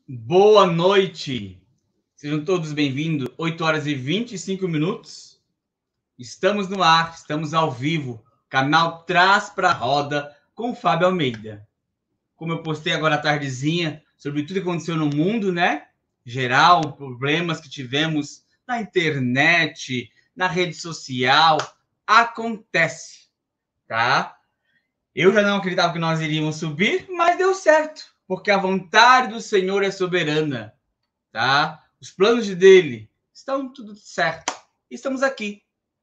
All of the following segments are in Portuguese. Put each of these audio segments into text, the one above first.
Boa noite, sejam todos bem-vindos. 8 horas e 25 minutos. Estamos no ar, estamos ao vivo. Canal Traz pra Roda com o Fábio Almeida. Como eu postei agora à tardezinha sobre tudo que aconteceu no mundo, né? Geral, problemas que tivemos na internet, na rede social, acontece, tá? Eu já não acreditava que nós iríamos subir, mas deu certo, porque a vontade do Senhor é soberana, tá? Os planos dele estão tudo certo. Estamos aqui.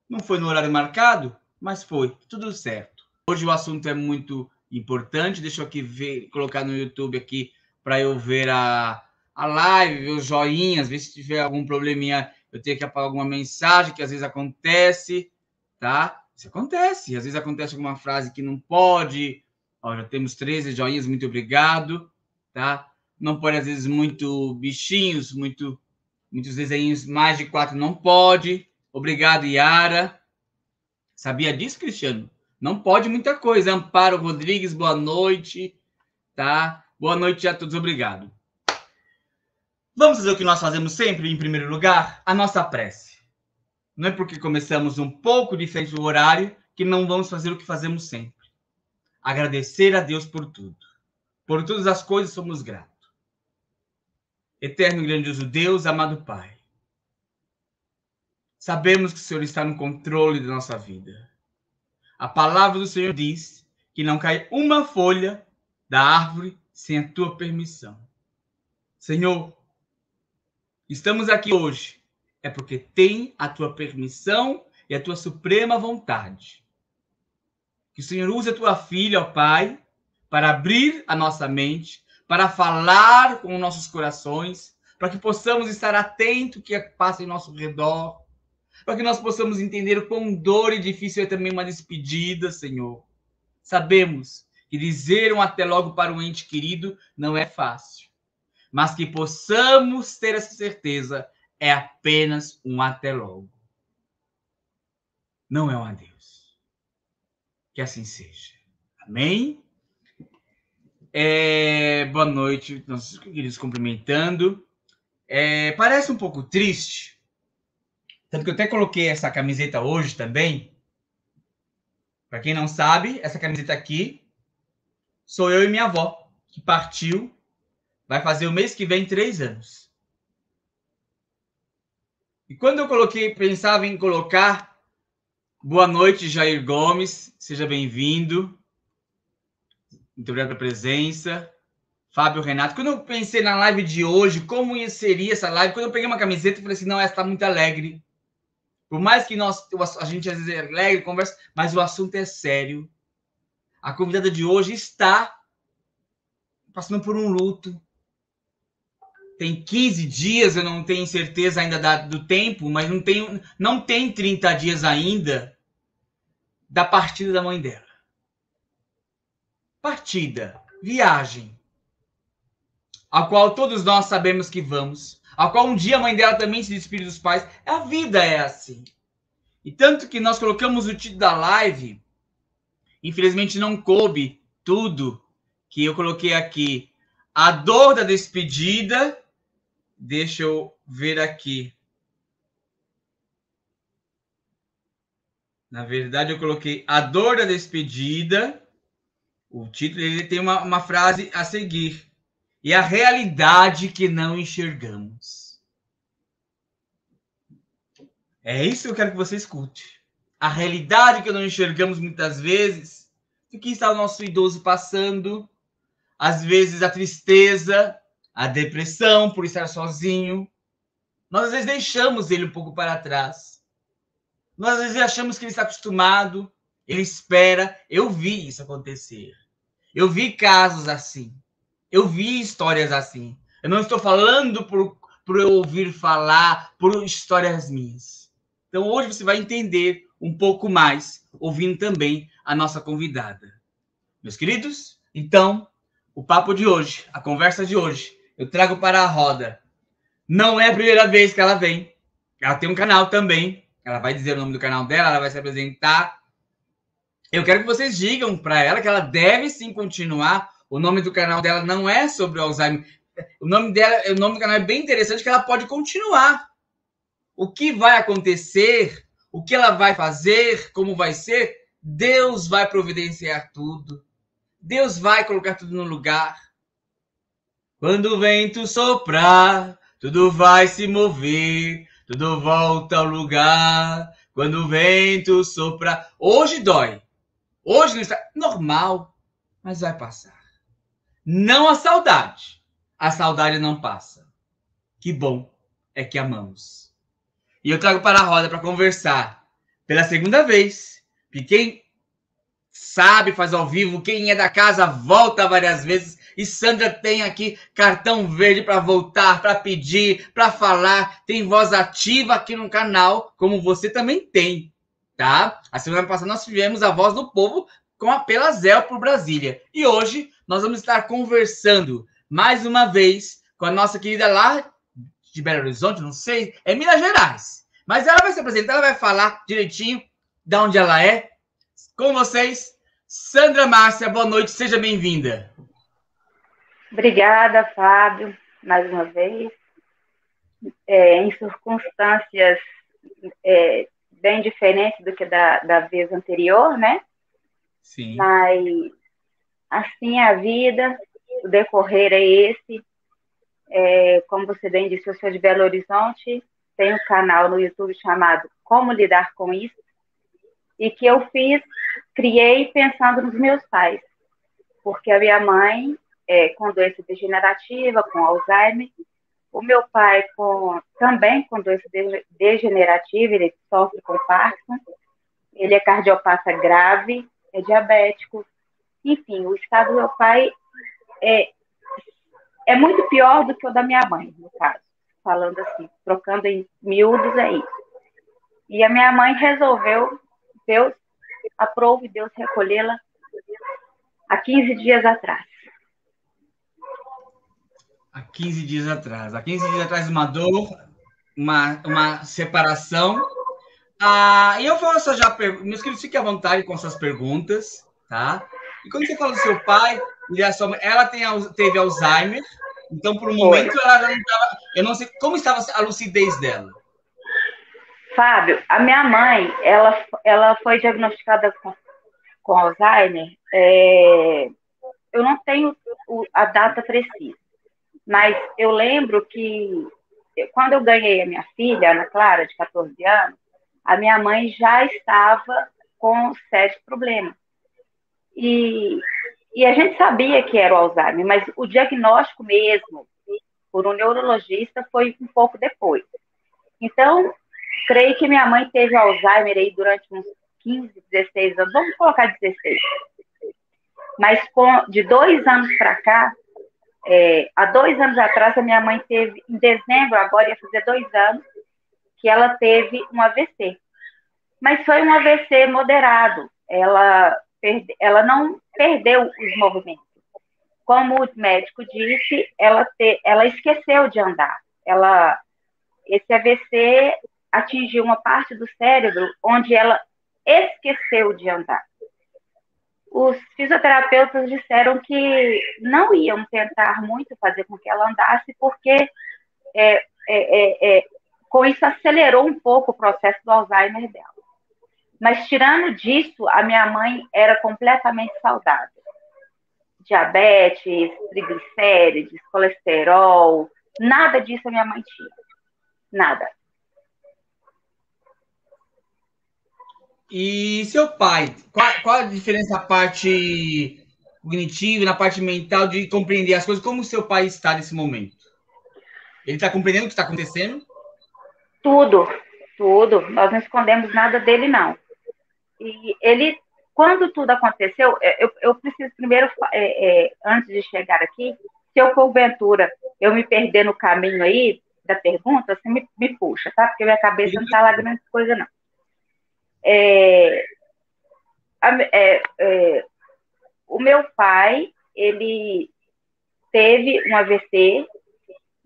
Não foi no horário marcado, mas foi tudo certo. Hoje o assunto é muito importante. Deixa eu aqui ver, colocar no YouTube aqui para eu ver a live, ver os joinhas, ver se tiver algum probleminha, eu tenho que apagar alguma mensagem que às vezes acontece, tá? Isso acontece. Às vezes acontece alguma frase que não pode. Ó, já temos 13 joinhas, muito obrigado, tá? Não pode, às vezes, muito bichinhos, muitos desenhos, mais de 4 não pode. Obrigado, Yara. Sabia disso, Cristiano? Não pode muita coisa. Amparo Rodrigues, boa noite, tá? Boa noite a todos, obrigado. Vamos fazer o que nós fazemos sempre, em primeiro lugar, a nossa prece. Não é porque começamos um pouco diferente do horário que não vamos fazer o que fazemos sempre. Agradecer a Deus por tudo. Por todas as coisas somos gratos. Eterno e grandioso Deus, amado Pai, sabemos que o Senhor está no controle da nossa vida. A palavra do Senhor diz que não cai uma folha da árvore sem a tua permissão. Senhor, estamos aqui hoje é porque tem a tua permissão e a tua suprema vontade. Que o Senhor use a tua filha, ó Pai, para abrir a nossa mente, para falar com nossos corações, para que possamos estar atentos ao que passa em nosso redor, para que nós possamos entender o quão dor e difícil é também uma despedida, Senhor. Sabemos que dizer um até logo para um ente querido não é fácil, mas que possamos ter essa certeza é apenas um até logo. Não é um adeus. Que assim seja. Amém? Boa noite, nossos queridos cumprimentando. Parece um pouco triste, tanto que eu até coloquei essa camiseta hoje também. Para quem não sabe, essa camiseta aqui sou eu e minha avó, que partiu, vai fazer o mês que vem 3 anos. E quando eu pensava em colocar boa noite, Jair Gomes, seja bem-vindo. Muito obrigado pela presença. Fábio Renato. Quando eu pensei na live de hoje, como seria essa live, quando eu peguei uma camiseta, eu falei assim, não, essa está muito alegre. Por mais que a gente às vezes é alegre, conversa, mas o assunto é sério. A convidada de hoje está passando por um luto. Tem 15 dias, eu não tenho certeza ainda do tempo, mas não tem 30 dias ainda da partida da mãe dela. Partida, viagem, a qual todos nós sabemos que vamos, a qual um dia a mãe dela também se despede dos pais. A vida é assim. E tanto que nós colocamos o título da live, infelizmente não coube tudo que eu coloquei aqui. A dor da despedida. Deixa eu ver aqui. Na verdade, eu coloquei a dor da despedida. O título ele tem uma frase a seguir. E a realidade que não enxergamos. É isso que eu quero que você escute. A realidade que não enxergamos muitas vezes, do que está o nosso idoso passando, às vezes a tristeza, a depressão por estar sozinho. Nós, às vezes, deixamos ele um pouco para trás. Nós, às vezes, achamos que ele está acostumado, ele espera. Eu vi isso acontecer. Eu vi casos assim. Eu vi histórias assim. Eu não estou falando por eu ouvir falar, por histórias minhas. Então, hoje você vai entender um pouco mais, ouvindo também a nossa convidada. Meus queridos, então, o papo de hoje, a conversa de hoje, eu trago para a roda. Não é a primeira vez que ela vem. Ela tem um canal também. Ela vai dizer o nome do canal dela, ela vai se apresentar. Eu quero que vocês digam para ela que ela deve sim continuar. O nome do canal dela não é sobre o Alzheimer. O nome do canal é bem interessante, que ela pode continuar. O que vai acontecer, o que ela vai fazer, como vai ser, Deus vai providenciar tudo. Deus vai colocar tudo no lugar. Quando o vento soprar, tudo vai se mover, tudo volta ao lugar. Quando o vento soprar. Hoje dói. Hoje não está normal, mas vai passar. Não a saudade. A saudade não passa. Que bom é que amamos. E eu trago para a roda para conversar pela segunda vez. E quem sabe faz ao vivo, quem é da casa volta várias vezes. E Sandra tem aqui cartão verde para voltar, para pedir, para falar. Tem voz ativa aqui no canal, como você também tem, tá? A semana passada nós tivemos a Voz do Povo com a Pela Zéu por Brasília. E hoje nós vamos estar conversando mais uma vez com a nossa querida lá de Belo Horizonte, não sei, é Minas Gerais. Mas ela vai se apresentar, ela vai falar direitinho de onde ela é. Com vocês, Sandra Márcia, boa noite, seja bem-vinda. Obrigada, Fábio, mais uma vez. Em circunstâncias bem diferentes do que da vez anterior, né? Sim. Mas assim é a vida, o decorrer é esse. Como você bem disse, eu sou de Belo Horizonte, tenho um canal no YouTube chamado Como Lidar com Isso, e que eu criei pensando nos meus pais, porque a minha mãe com doença degenerativa, com Alzheimer, o meu pai também com doença degenerativa, ele sofre com Parkinson, ele é cardiopata grave, é diabético, enfim, o estado do meu pai é muito pior do que o da minha mãe, no caso, falando assim, trocando em miúdos é isso. E a minha mãe resolveu, Deus aprove, Deus recolhê-la há 15 dias atrás. Há 15 dias atrás. Há 15 dias atrás, uma dor, uma separação. E eu faço já perguntas. Meus queridos, fiquem à vontade com suas perguntas, tá? E quando você fala do seu pai, ela teve Alzheimer, então por um momento ela já não estava. Eu não sei como estava a lucidez dela. Fábio, a minha mãe, ela foi diagnosticada com Alzheimer. Eu não tenho a data precisa, mas eu lembro que quando eu ganhei a minha filha, Ana Clara, de 14 anos, a minha mãe já estava com sérios problemas. E a gente sabia que era o Alzheimer, mas o diagnóstico mesmo, por um neurologista, foi um pouco depois. Então, creio que minha mãe teve Alzheimer aí durante uns 15, 16 anos, vamos colocar 16. Mas de 2 anos para cá, há 2 anos atrás, a minha mãe teve, em dezembro, agora ia fazer 2 anos, que ela teve um AVC. Mas foi um AVC moderado. Ela não perdeu os movimentos. Como o médico disse, ela esqueceu de andar. Esse AVC atingiu uma parte do cérebro onde ela esqueceu de andar. Os fisioterapeutas disseram que não iam tentar muito fazer com que ela andasse, porque com isso acelerou um pouco o processo do Alzheimer dela. Mas, tirando disso, a minha mãe era completamente saudável. Diabetes, triglicérides, colesterol, nada disso a minha mãe tinha. Nada. E seu pai, qual a diferença na parte cognitiva, na parte mental, de compreender as coisas? Como o seu pai está nesse momento? Ele está compreendendo o que está acontecendo? Tudo, tudo. Nós não escondemos nada dele, não. E ele, quando tudo aconteceu, eu preciso primeiro, antes de chegar aqui, se eu porventura eu me perder no caminho aí da pergunta, você me puxa, tá? Porque minha cabeça não está lá grande coisa, não. O meu pai, ele teve um AVC,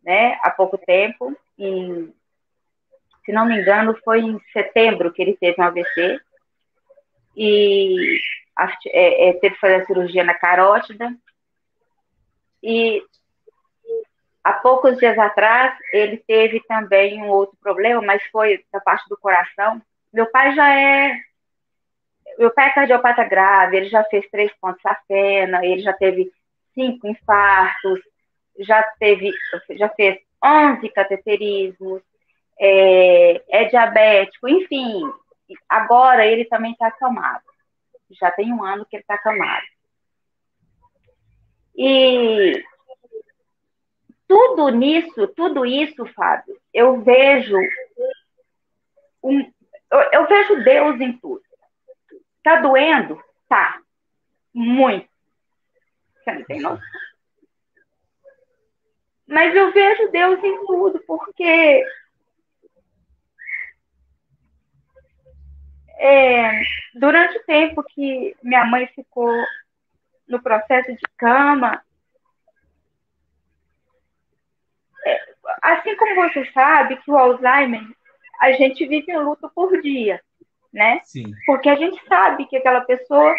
né, há pouco tempo, se não me engano, foi em setembro que ele teve um AVC, e teve que fazer a cirurgia na carótida, e há poucos dias atrás, ele teve também um outro problema, mas foi da parte do coração. Meu pai é cardiopata grave, ele já fez 3 pontos safena, ele já teve 5 infartos, já fez 11 cateterismos, é diabético, enfim. Agora ele também está acamado. Já tem 1 ano que ele está acamado. E tudo isso, Fábio, eu vejo eu vejo Deus em tudo. Tá doendo? Tá. Muito. Você não tem noção. Mas eu vejo Deus em tudo, porque durante o tempo que minha mãe ficou no processo de cama, assim como você sabe que o Alzheimer, a gente vive em luto por dia, né? Sim. Porque a gente sabe que aquela pessoa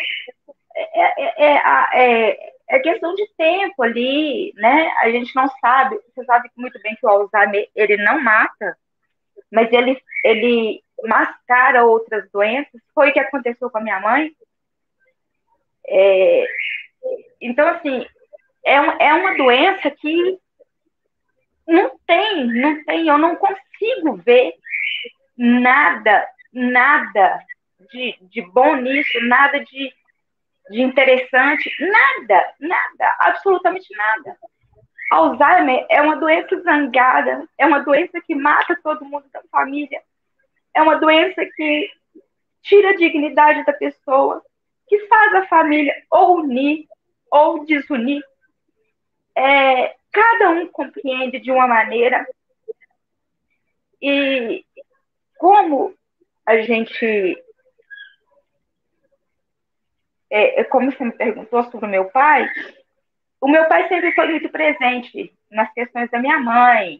é questão de tempo ali, né? A gente não sabe, você sabe muito bem que o Alzheimer, ele não mata, mas ele mascara outras doenças. Foi o que aconteceu com a minha mãe. Então, assim, é uma doença que não tem, eu não consigo ver nada de bom nisso, nada de interessante, nada, absolutamente nada. Alzheimer é uma doença zangada, é uma doença que mata todo mundo da família, é uma doença que tira a dignidade da pessoa, que faz a família ou unir ou desunir. Cada um compreende de uma maneira. E como a gente... como você me perguntou sobre o meu pai sempre foi muito presente nas questões da minha mãe.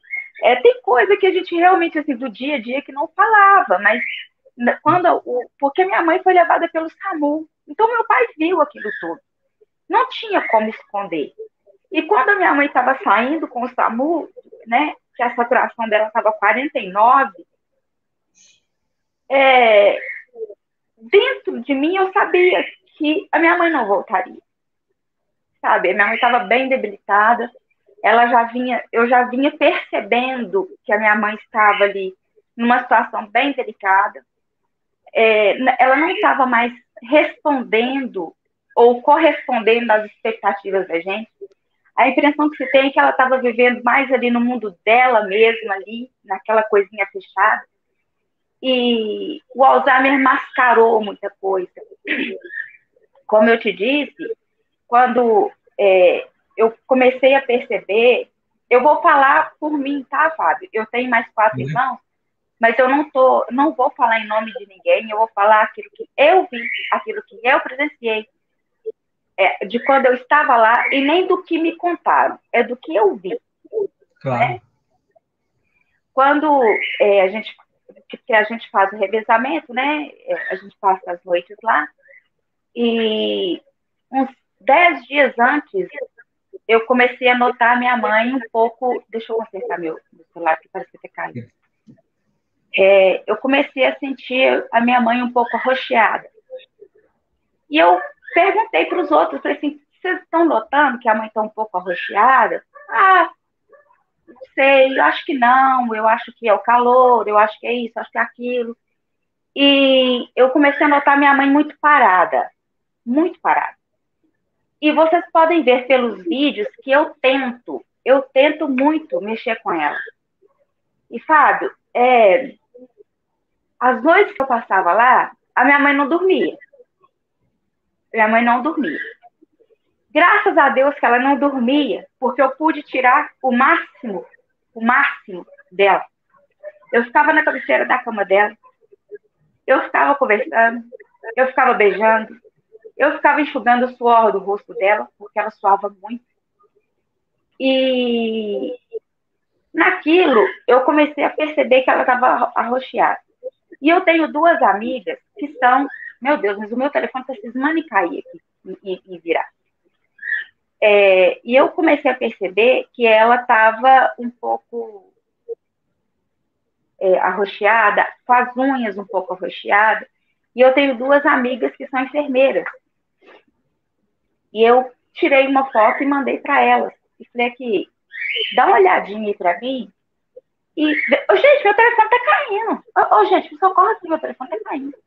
Tem coisa que a gente realmente, assim, do dia a dia, que não falava, mas porque minha mãe foi levada pelo SAMU. Então, meu pai viu aquilo tudo. Não tinha como esconder. E quando a minha mãe estava saindo com o SAMU, né, que a saturação dela estava 49, dentro de mim eu sabia que a minha mãe não voltaria. Sabe? A minha mãe estava bem debilitada. Eu já vinha percebendo que a minha mãe estava ali numa situação bem delicada. Ela não estava mais respondendo ou correspondendo às expectativas da gente. A impressão que se tem é que ela estava vivendo mais ali no mundo dela mesma, ali, naquela coisinha fechada. E o Alzheimer mascarou muita coisa. Como eu te disse, quando eu comecei a perceber, eu vou falar por mim, tá, Fábio? Eu tenho mais 4 irmãos, mas eu não vou falar em nome de ninguém, eu vou falar aquilo que eu vi, aquilo que eu presenciei, de quando eu estava lá, e nem do que me contaram, é do que eu vi. Claro. Né? Quando a gente faz o revezamento, né? A gente passa as noites lá, e uns 10 dias antes, eu comecei a notar minha mãe um pouco... Deixa eu consertar meu celular, que parece que ter caído. Eu comecei a sentir a minha mãe um pouco arroxeada. E eu perguntei para os outros, falei assim, vocês estão notando que a mãe está um pouco arroxeada? Não sei, eu acho que não, eu acho que é o calor, eu acho que é isso, acho que é aquilo. E eu comecei a notar minha mãe muito parada. Muito parada. E vocês podem ver pelos vídeos que eu tento muito mexer com ela. E, Fábio, as noites que eu passava lá, a minha mãe não dormia. Minha mãe não dormia. Graças a Deus que ela não dormia, porque eu pude tirar o máximo dela. Eu ficava na cabeceira da cama dela, eu ficava conversando, eu ficava beijando, eu ficava enxugando o suor do rosto dela, porque ela suava muito. E naquilo, eu comecei a perceber que ela estava arroxeada. E eu tenho 2 amigas que são... Meu Deus, mas o meu telefone está cismando em cair aqui, e virar. E eu comecei a perceber que ela estava um pouco arroxeada, com as unhas um pouco arroxeadas, e eu tenho duas amigas que são enfermeiras. E eu tirei uma foto e mandei para elas. E falei aqui, dá uma olhadinha aí para mim. E, gente, meu telefone tá caindo. Gente, me socorre aqui, meu telefone tá caindo.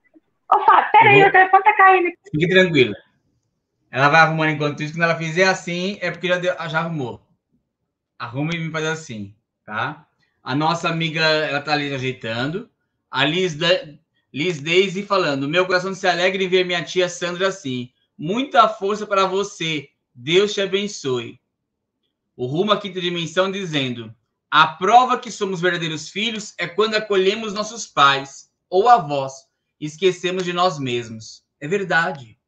Fábio, peraí, meu telefone tá caindo. Fique tranquila. Ela vai arrumando enquanto isso. Quando ela fizer assim, é porque já arrumou. Arruma e me faz assim, tá? A nossa amiga, ela tá ali ajeitando. A Liz Daisy falando, meu coração se alegra em ver minha tia Sandra assim. Muita força para você. Deus te abençoe. O Rumo à Quinta Dimensão dizendo, a prova que somos verdadeiros filhos é quando acolhemos nossos pais ou avós e esquecemos de nós mesmos. É verdade.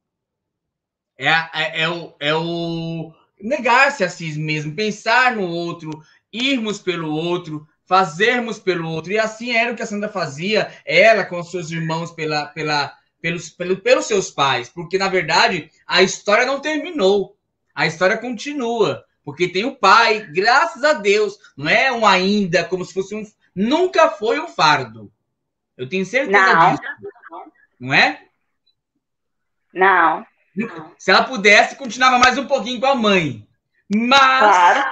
É o negar-se a si mesmo, pensar no outro, irmos pelo outro, fazermos pelo outro. E assim era o que a Sandra fazia, ela com os seus irmãos pelos seus pais. Porque, na verdade, a história não terminou. A história continua. Porque tem o pai, graças a Deus. Não é um ainda, como se fosse um... Nunca foi um fardo. Eu tenho certeza disso. Não é? Não. Se ela pudesse, continuava mais um pouquinho com a mãe. Mas, claro,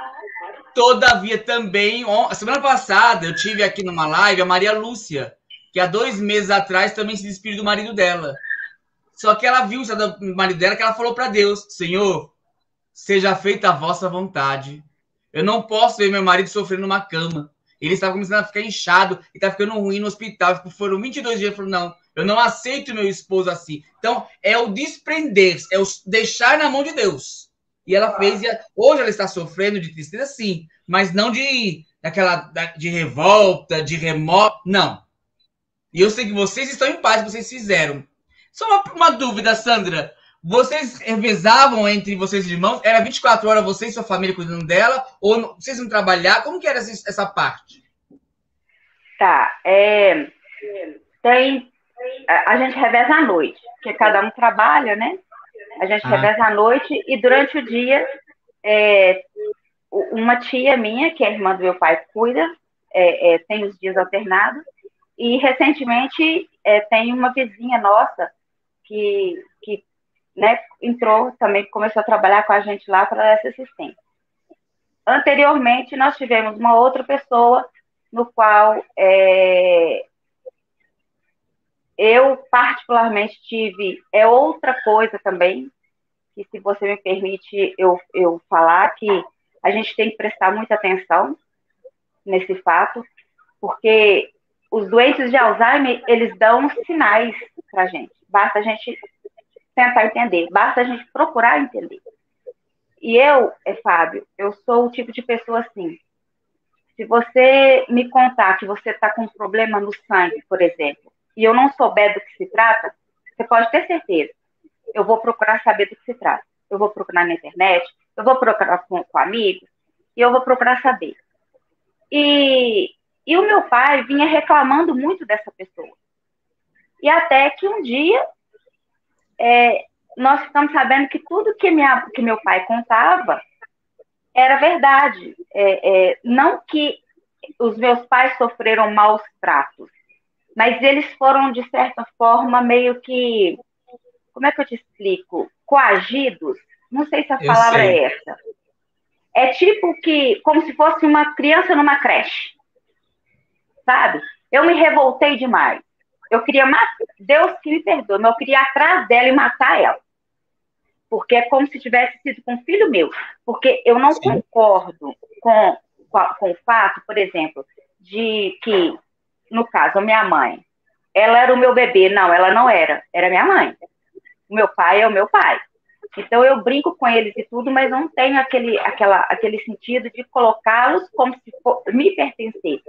todavia, também, a semana passada, eu tive aqui numa live a Maria Lúcia, que há 2 meses atrás também se despediu do marido dela. Só que ela viu o marido dela, que ela falou para Deus, Senhor, seja feita a vossa vontade. Eu não posso ver meu marido sofrendo numa cama. Ele estava começando a ficar inchado e estava ficando ruim no hospital. Foram 22 dias. Ele falou, não, eu não aceito meu esposo assim. Então, é o desprender, é o deixar na mão de Deus. E ela fez, hoje ela está sofrendo de tristeza, sim, mas não de revolta, de remorso, não. E eu sei que vocês estão em paz, vocês fizeram. Só uma dúvida, Sandra. Vocês revezavam entre vocês irmãos? Era 24 horas você e sua família cuidando dela? Ou vocês não trabalhavam? Como que era essa parte? Tá. A gente reveza à noite, porque cada um trabalha, né? A gente reveza à noite e durante o dia, uma tia minha, que é irmã do meu pai, cuida, tem os dias alternados. E recentemente tem uma vizinha nossa que né, entrou também, começou a trabalhar com a gente lá para dar essa assistência. Anteriormente, nós tivemos uma outra pessoa no qual eu particularmente tive outra coisa também, que se você me permite eu falar, que a gente tem que prestar muita atenção nesse fato, porque os doentes de Alzheimer, eles dão sinais para a gente. Basta a gente tentar entender, basta a gente procurar entender. E Fábio, eu sou o tipo de pessoa assim, se você me contar que você está com um problema no sangue, por exemplo, e eu não souber do que se trata, você pode ter certeza, eu vou procurar saber do que se trata. Eu vou procurar na internet, eu vou procurar com amigos, e eu vou procurar saber. E o meu pai vinha reclamando muito dessa pessoa. E até que um dia nós ficamos sabendo que tudo que meu pai contava era verdade. Não que os meus pais sofreram maus tratos, mas eles foram, de certa forma, meio que, como é que eu te explico? Coagidos. Não sei se a palavra é essa. É tipo que, como se fosse uma criança numa creche. Sabe? Eu me revoltei demais. Eu queria matar, Deus que me perdoe, mas eu queria ir atrás dela e matar ela. Porque é como se tivesse sido com um filho meu. Porque eu não concordo com o fato, por exemplo, de que, no caso, a minha mãe, ela era o meu bebê. Não, ela não era. Era minha mãe. O meu pai é o meu pai. Então, eu brinco com eles e tudo, mas não tenho aquele sentido de colocá-los como se me pertencesse.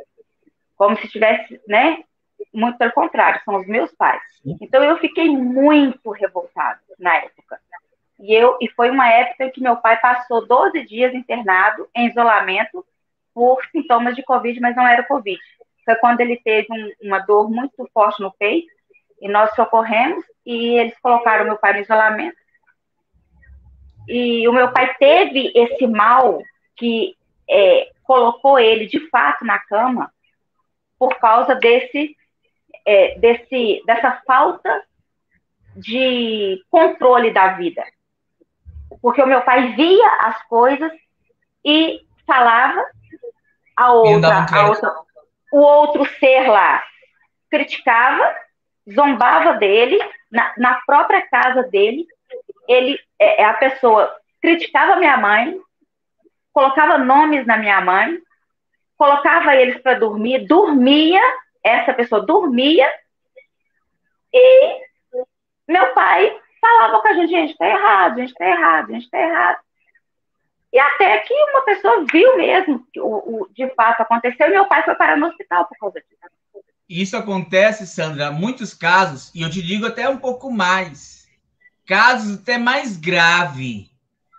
Como se tivesse, né? Muito pelo contrário, são os meus pais. Então, eu fiquei muito revoltada na época. E foi uma época em que meu pai passou 12 dias internado, em isolamento, por sintomas de Covid, mas não era Covid. Foi quando ele teve uma dor muito forte no peito, e nós socorremos, e eles colocaram meu pai no isolamento. E o meu pai teve esse mal que colocou ele, de fato, na cama por causa dessa falta de controle da vida. Porque o meu pai via as coisas e falava, E não davam crédito. o outro ser lá criticava, zombava dele, na própria casa dele, a pessoa criticava minha mãe, colocava nomes na minha mãe, colocava eles para dormir, essa pessoa dormia, e meu pai falava com a gente tá errado, a gente tá errado, a gente tá errado. E até que uma pessoa viu mesmo que de fato aconteceu, e meu pai foi parar no hospital por causa disso. Isso acontece, Sandra, muitos casos, e eu te digo até um pouco mais. Casos até mais graves.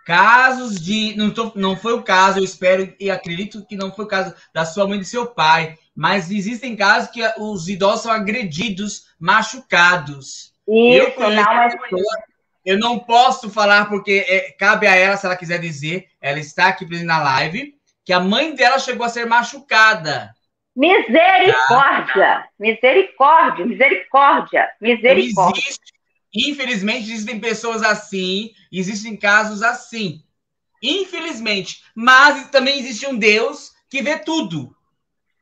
Casos de. Não foi o caso, eu espero e acredito que não foi o caso da sua mãe e do seu pai. Mas existem casos que os idosos são agredidos, machucados. Isso, não é. Eu não posso falar porque cabe a ela, se ela quiser dizer, ela está aqui presente na live, que a mãe dela chegou a ser machucada. Misericórdia! Tá? Misericórdia, misericórdia, misericórdia. Então, infelizmente, existem pessoas assim, existem casos assim. Infelizmente. Mas também existe um Deus que vê tudo.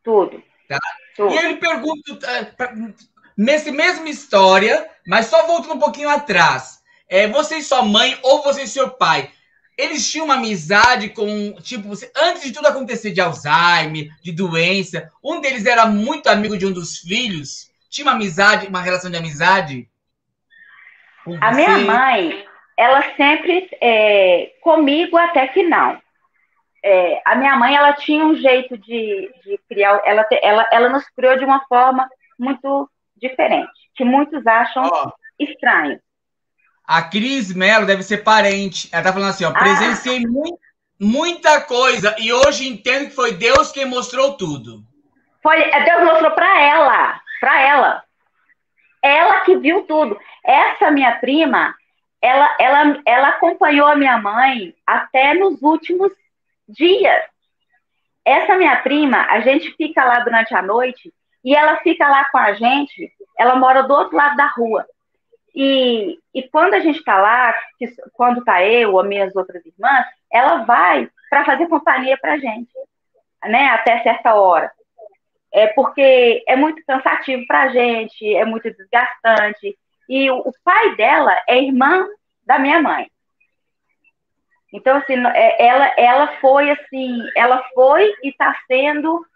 Tudo. Tá? Tudo. E eu lhe pergunto, nessa mesma história, mas só voltando um pouquinho atrás. Você e sua mãe, ou você e seu pai, eles tinham uma amizade com, tipo, antes de tudo acontecer de Alzheimer, de doença, um deles era muito amigo de um dos filhos? Tinha uma amizade, uma relação de amizade? A minha mãe, ela sempre, comigo até que não. A minha mãe, ela tinha um jeito de criar, ela nos criou de uma forma muito diferente, que muitos acham estranho. A Cris Mello deve ser parente. Ela tá falando assim, presenciei muita coisa e hoje entendo que foi Deus quem mostrou tudo. Deus mostrou para ela. Ela que viu tudo. Essa minha prima, ela acompanhou a minha mãe até nos últimos dias. Essa minha prima, a gente fica lá durante a noite e ela fica lá com a gente, ela mora do outro lado da rua. E quando a gente está lá, quando está eu ou minhas outras irmãs, ela vai para fazer companhia para a gente, né, até certa hora. Porque é muito cansativo para a gente, é muito desgastante. E o pai dela é irmã da minha mãe. Então, assim, ela foi e está sendo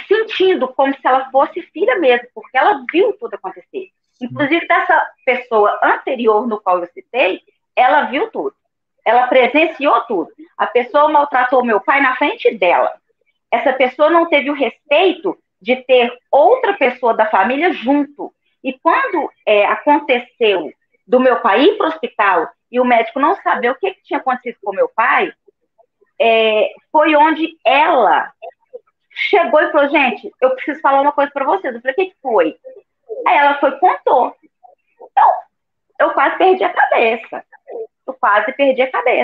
sentindo como se ela fosse filha mesmo, porque ela viu tudo acontecer. Inclusive, dessa pessoa anterior no qual eu citei, ela viu tudo. Ela presenciou tudo. A pessoa maltratou meu pai na frente dela. Essa pessoa não teve o respeito de ter outra pessoa da família junto. E quando aconteceu do meu pai ir para o hospital e o médico não saber o que tinha acontecido com meu pai, foi onde ela chegou e falou, gente, eu preciso falar uma coisa para vocês. Eu falei, o que foi? Aí ela foi e contou. Então, eu quase perdi a cabeça.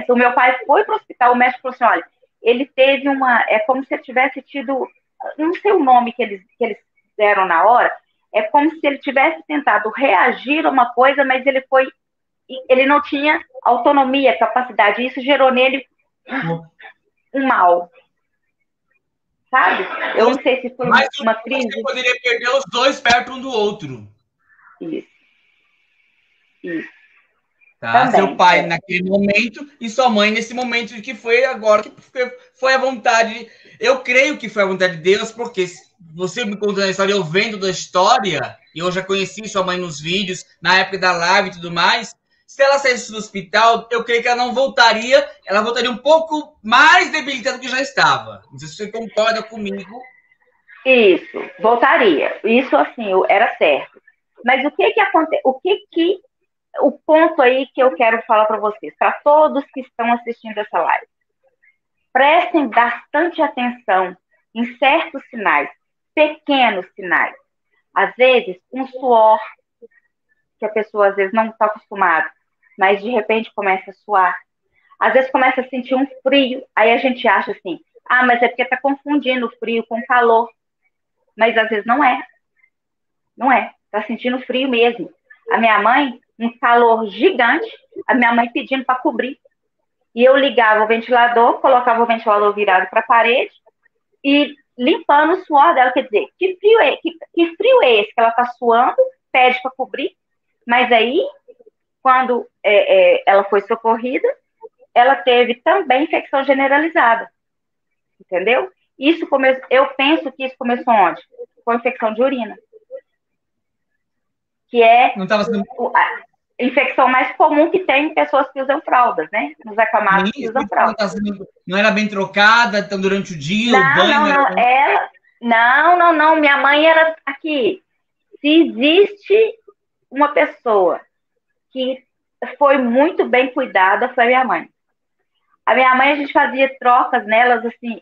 O meu pai foi para o hospital, o médico falou assim, olha, ele teve é como se ele tivesse tido, não sei o nome que eles deram na hora, é como se ele tivesse tentado reagir a uma coisa, mas ele não tinha autonomia, capacidade, e isso gerou nele um mal. Sabe? Eu não sei se foi uma crise. Você poderia perder os dois perto um do outro. Isso. Tá? Também, seu pai naquele momento e sua mãe nesse momento que foi agora, que foi a vontade. Eu creio que foi a vontade de Deus, porque você me contando a história, eu vendo da história, e eu já conheci sua mãe nos vídeos, na época da live e tudo mais. Se ela saísse do hospital, eu creio que ela não voltaria, ela voltaria um pouco mais debilitada do que já estava. Não sei se você concorda comigo. Isso, voltaria. Isso, assim, era certo. Mas o que acontece? O ponto aí que eu quero falar para vocês, para todos que estão assistindo essa live. Prestem bastante atenção em certos sinais, pequenos sinais. Às vezes, um suor, que a pessoa às vezes não está acostumada. mas de repente começa a suar. Às vezes começa a sentir um frio, aí a gente acha assim, ah, mas é porque está confundindo o frio com calor. Mas às vezes não é, não é. Está sentindo frio mesmo. A minha mãe, um calor gigante, a minha mãe pedindo para cobrir. E eu ligava o ventilador, colocava o ventilador virado para a parede e limpando o suor dela. Quer dizer, que frio é esse que ela está suando, pede para cobrir, mas aí, quando ela foi socorrida, ela teve também infecção generalizada, entendeu? Isso eu penso que isso começou onde? Com infecção de urina, que é Não estava sendo. a infecção mais comum que tem em pessoas que usam fraldas, né? Nos acamados que usam Não, fraldas. não era bem trocada, então durante o dia o Não, banho não, era. não. Não. Minha mãe era aqui. Se existe uma pessoa que foi muito bem cuidada, foi a minha mãe. A minha mãe, a gente fazia trocas nelas, assim,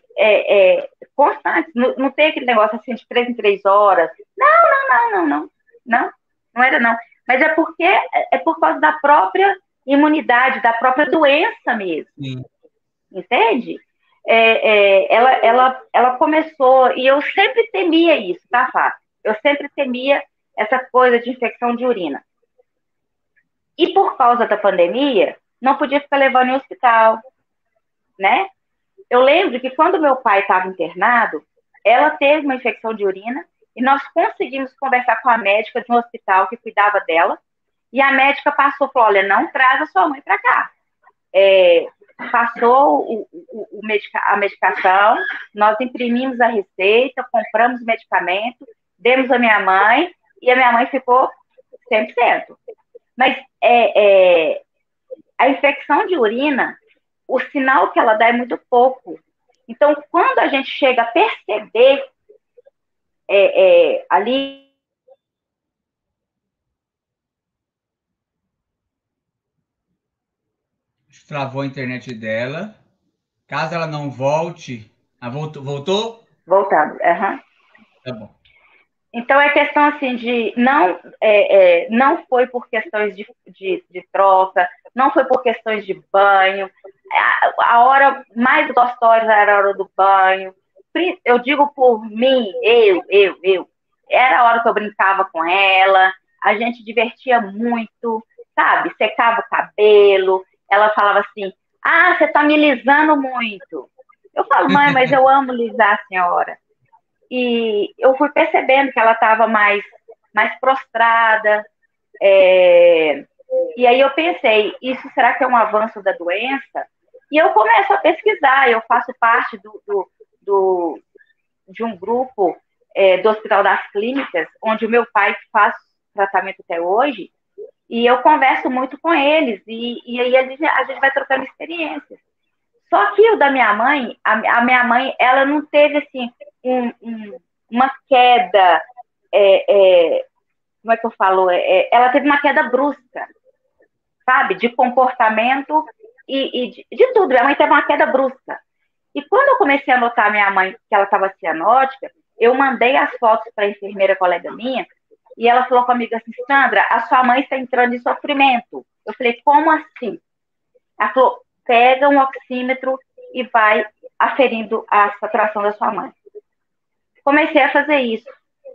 constantes. Não, não tem aquele negócio assim de 3 em 3 horas. Não. Não era não. Mas é porque é por causa da própria imunidade, da própria doença mesmo. Sim. Entende? Ela começou, e eu sempre temia isso, tá, Fábio? Eu sempre temia essa coisa de infecção de urina. E por causa da pandemia, não podia ficar levando em hospital, né? Eu lembro que quando meu pai estava internado, ela teve uma infecção de urina e nós conseguimos conversar com a médica de um hospital que cuidava dela. E a médica passou e falou: olha, não traz a sua mãe para cá. Passou a medicação, nós imprimimos a receita, compramos o medicamento, demos à minha mãe e a minha mãe ficou 100%. Mas a infecção de urina, o sinal que ela dá é muito pouco. Então, quando a gente chega a perceber ali. Travou a internet dela. Caso ela não volte. Ah, voltou? Voltou? Voltando. Uhum. Tá bom. Então, é questão assim de. Não foi por questões de troca, não foi por questões de banho. A hora mais gostosa era a hora do banho. Eu digo por mim, eu. Era a hora que eu brincava com ela, a gente divertia muito, sabe? Secava o cabelo. Ela falava assim: ah, você tá me lisando muito. Eu falo, mãe, mas eu amo lisar a senhora. E eu fui percebendo que ela estava mais prostrada. E aí eu pensei, isso será que é um avanço da doença? E eu começo a pesquisar, eu faço parte de um grupo do Hospital das Clínicas, onde o meu pai faz tratamento até hoje, e eu converso muito com eles, e aí a gente vai trocando experiências. Só que o da minha mãe, a minha mãe, ela não teve assim uma queda, como é que eu falo? Ela teve uma queda brusca, sabe? De comportamento e de tudo. Minha mãe teve uma queda brusca. E quando eu comecei a notar a minha mãe que ela estava cianótica, eu mandei as fotos para a enfermeira colega minha e ela falou comigo assim: Sandra, a sua mãe está entrando em sofrimento. Eu falei: como assim? Ela falou: pega um oxímetro e vai aferindo a saturação da sua mãe. Comecei a fazer isso.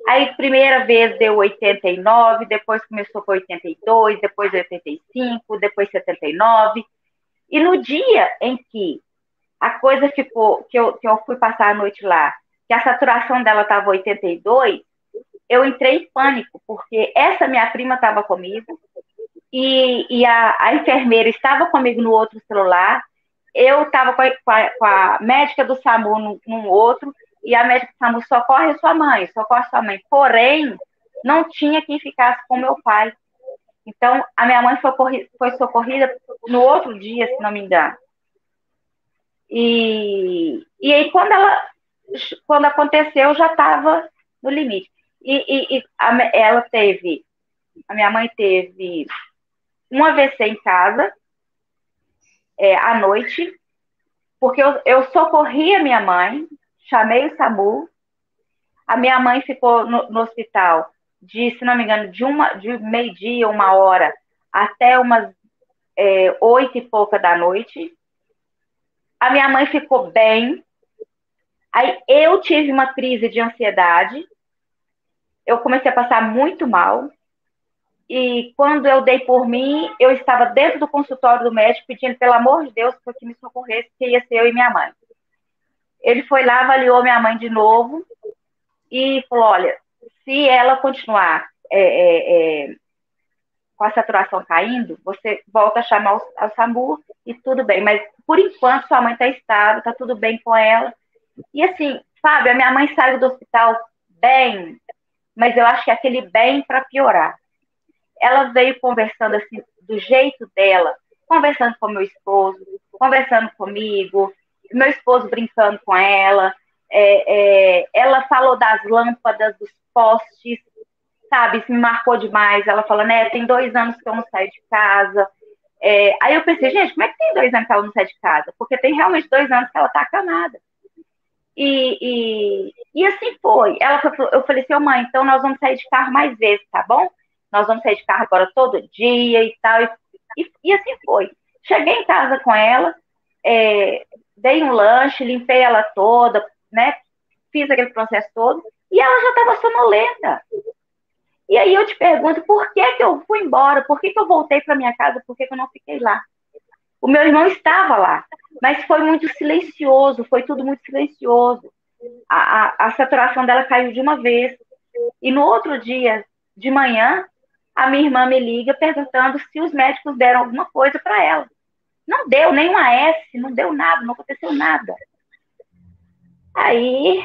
Aí, primeira vez deu 89, depois começou com 82, depois 85, depois 79. E no dia em que a coisa ficou, que eu fui passar a noite lá, que a saturação dela estava 82, eu entrei em pânico, porque essa minha prima estava comigo, e a enfermeira estava comigo no outro celular, eu estava com a médica do SAMU num outro, e a médica do SAMU: socorre sua mãe. Porém, não tinha quem ficasse com meu pai. Então, a minha mãe foi socorrida no outro dia, se não me engano. E aí, quando aconteceu, eu já estava no limite. A minha mãe teve um AVC em casa, à noite, porque eu socorri a minha mãe, chamei o SAMU, a minha mãe ficou no hospital se não me engano, de meio-dia, 1 hora, até umas 8 e pouca da noite. A minha mãe ficou bem. Aí eu tive uma crise de ansiedade. Eu comecei a passar muito mal. E quando eu dei por mim, eu estava dentro do consultório do médico pedindo, pelo amor de Deus, que me socorresse, que ia ser eu e minha mãe. Ele foi lá, avaliou minha mãe de novo e falou, olha, se ela continuar com a saturação caindo, você volta a chamar o SAMU e tudo bem. Mas, por enquanto, sua mãe está estável, está tudo bem com ela. E assim, Fábio, a minha mãe saiu do hospital bem, mas eu acho que é aquele bem para piorar. Ela veio conversando assim, do jeito dela, conversando com meu esposo, conversando comigo, meu esposo brincando com ela. Ela falou das lâmpadas, dos postes, sabe? Isso me marcou demais. Ela falou, né, tem 2 anos que eu não saio de casa. Aí eu pensei, gente, como é que tem 2 anos que ela não sai de casa? Porque tem realmente 2 anos que ela tá acamada. E assim foi. Eu falei assim, mãe, então nós vamos sair de carro mais vezes, tá bom? Nós vamos sair de carro agora todo dia e tal. E assim foi. Cheguei em casa com ela, dei um lanche, limpei ela toda, né? Fiz aquele processo todo, e ela já estava sonolenta. E aí eu te pergunto, por que eu fui embora? Por que eu voltei para minha casa? Por que eu não fiquei lá? O meu irmão estava lá, mas foi muito silencioso, foi tudo muito silencioso. A saturação dela caiu de uma vez. E no outro dia, de manhã, a minha irmã me liga perguntando se os médicos deram alguma coisa para ela. Não deu nem um AS, não deu nada, não aconteceu nada. Aí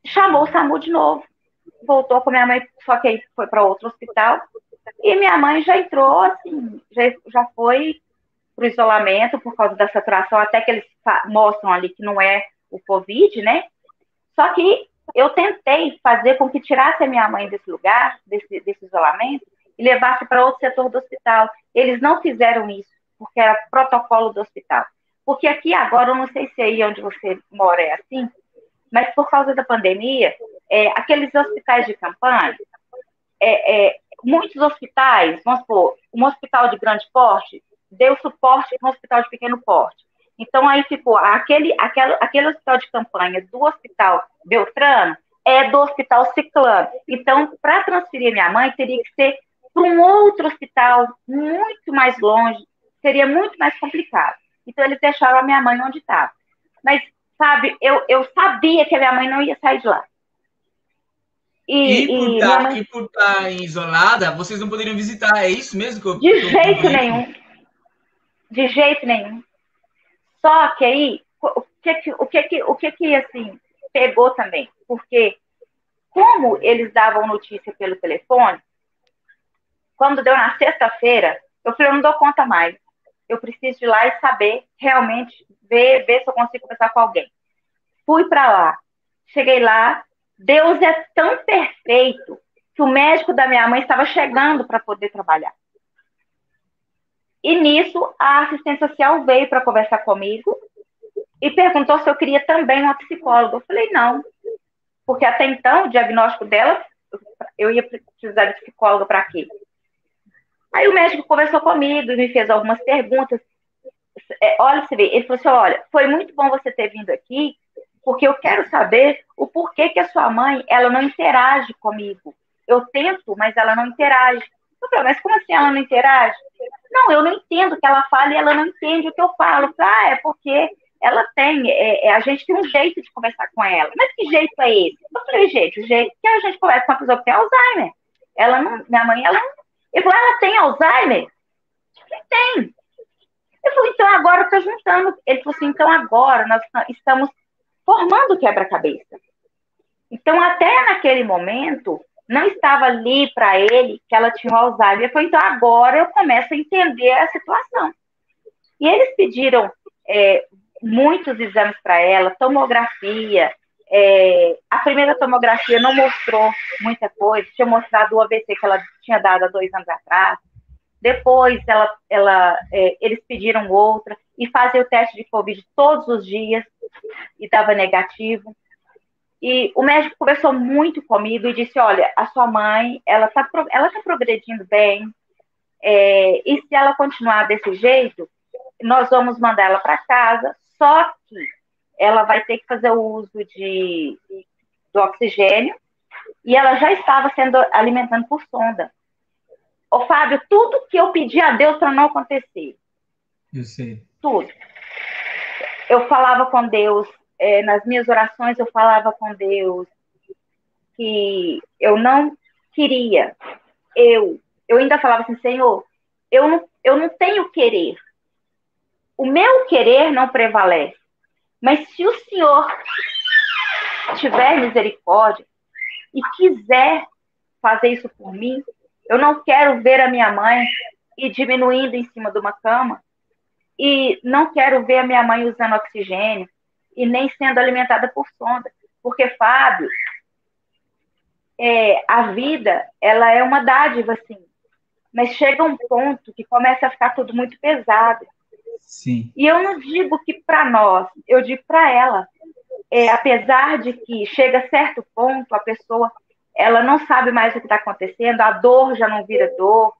chamou o SAMU de novo. Voltou com minha mãe, só que aí foi para outro hospital. E minha mãe já entrou, assim, já foi para o isolamento por causa da saturação, até que eles mostram ali que não é o Covid, né? Só que eu tentei fazer com que tirasse a minha mãe desse lugar, desse isolamento, e levasse para outro setor do hospital. Eles não fizeram isso, porque era protocolo do hospital. Porque aqui agora, eu não sei se aí onde você mora é assim, mas por causa da pandemia, aqueles hospitais de campanha, muitos hospitais, vamos supor, um hospital de grande porte, deu suporte para um hospital de pequeno porte. Então, aí ficou aquele hospital de campanha do hospital Beltrano é do hospital Ciclano. Então, para transferir minha mãe, teria que ser para um outro hospital muito mais longe, seria muito mais complicado. Então, eles deixaram a minha mãe onde estava. Mas, sabe, eu sabia que a minha mãe não ia sair de lá. E por estar isolada, vocês não poderiam visitar, é isso mesmo que eu De jeito nenhum. De jeito nenhum. Só que aí, o que assim, pegou também? Porque, como eles davam notícia pelo telefone, quando deu na sexta-feira, eu falei, eu não dou conta mais. Eu preciso ir lá e saber, realmente, ver se eu consigo conversar com alguém. Fui para lá. Cheguei lá, Deus é tão perfeito que o médico da minha mãe estava chegando para poder trabalhar. E nisso, a assistente social veio para conversar comigo e perguntou se eu queria também uma psicóloga. Eu falei, não. Porque até então, o diagnóstico dela, eu ia precisar de psicóloga para quê? Aí o médico conversou comigo e me fez algumas perguntas. Olha, você vê, ele falou assim, olha, foi muito bom você ter vindo aqui, porque eu quero saber o porquê que a sua mãe, ela não interage comigo. Eu tento, mas ela não interage. Eu falei, mas como assim ela não interage? Não, eu não entendo o que ela fala e ela não entende o que eu falo. Eu falei, é porque ela tem, a gente tem um jeito de conversar com ela. Mas que jeito é esse? Eu falei, gente, o jeito que a gente conversa com a pessoa que tem Alzheimer. Ela não, minha mãe, ela não. Ele falou, ela tem Alzheimer? Eu falei, tem. Eu falei, então agora eu estou juntando. Ele falou assim, então agora nós estamos formando o quebra-cabeça. Então, até naquele momento, não estava ali para ele que ela tinha um Alzheimer. Ele falou, então agora eu começo a entender a situação. E eles pediram muitos exames para ela, tomografia. A primeira tomografia não mostrou muita coisa, tinha mostrado o AVC que ela tinha dado há 2 anos atrás. Depois, eles pediram outra e fazia o teste de Covid todos os dias e dava negativo. E o médico conversou muito comigo e disse, olha, a sua mãe, ela tá progredindo bem, E se ela continuar desse jeito, nós vamos mandar ela para casa, só que ela vai ter que fazer o uso do oxigênio e ela já estava sendo alimentando por sonda. Ô, Fábio, tudo que eu pedi a Deus para não acontecer. Eu sei. Tudo. Eu falava com Deus, nas minhas orações eu falava com Deus que eu não queria. Eu ainda falava assim, Senhor, eu não tenho querer. O meu querer não prevalece. Mas se o Senhor tiver misericórdia e quiser fazer isso por mim, eu não quero ver a minha mãe ir diminuindo em cima de uma cama e não quero ver a minha mãe usando oxigênio e nem sendo alimentada por sonda. Porque, Fábio, a vida, ela é uma dádiva, assim, mas chega um ponto que começa a ficar tudo muito pesado. Sim. E eu não digo que para nós, eu digo para ela. Apesar de que chega a certo ponto, a pessoa ela não sabe mais o que está acontecendo, a dor já não vira dor.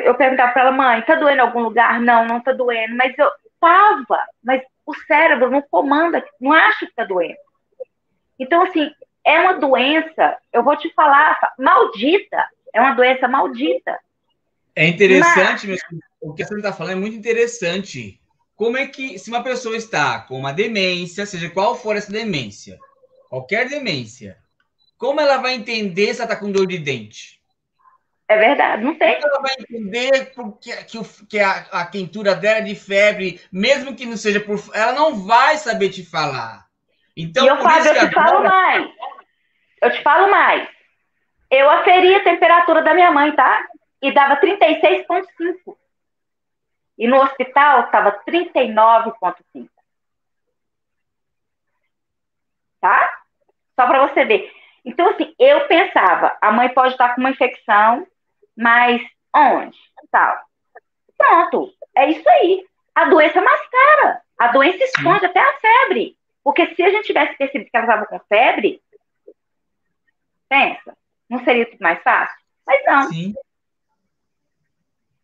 Eu perguntava para ela, mãe, tá doendo em algum lugar? Não, não tá doendo. Mas eu tava, mas o cérebro não comanda, não acha que tá doendo. Então, assim, é uma doença, eu vou te falar, maldita. É uma doença maldita. É interessante, o que você está falando é muito interessante. Como é que, se uma pessoa está com uma demência, seja qual for essa demência, qualquer demência, como ela vai entender se ela está com dor de dente? É verdade, não tem. Como ela vai entender que a quentura dela é de febre, mesmo que não seja por. Ela não vai saber te falar. Então, E eu, por isso Fábio, que eu te falo agora. mais. Eu te falo mais. Eu aferi a temperatura da minha mãe, tá? E dava 36,5. E no hospital estava 39,5. Tá? Só para você ver. Então, assim, eu pensava, a mãe pode estar com uma infecção, mas onde? Tal. Pronto, é isso aí. A doença mascara. A doença esconde até a febre. Porque se a gente tivesse percebido que ela estava com febre, pensa, não seria tudo mais fácil? Mas não. Sim.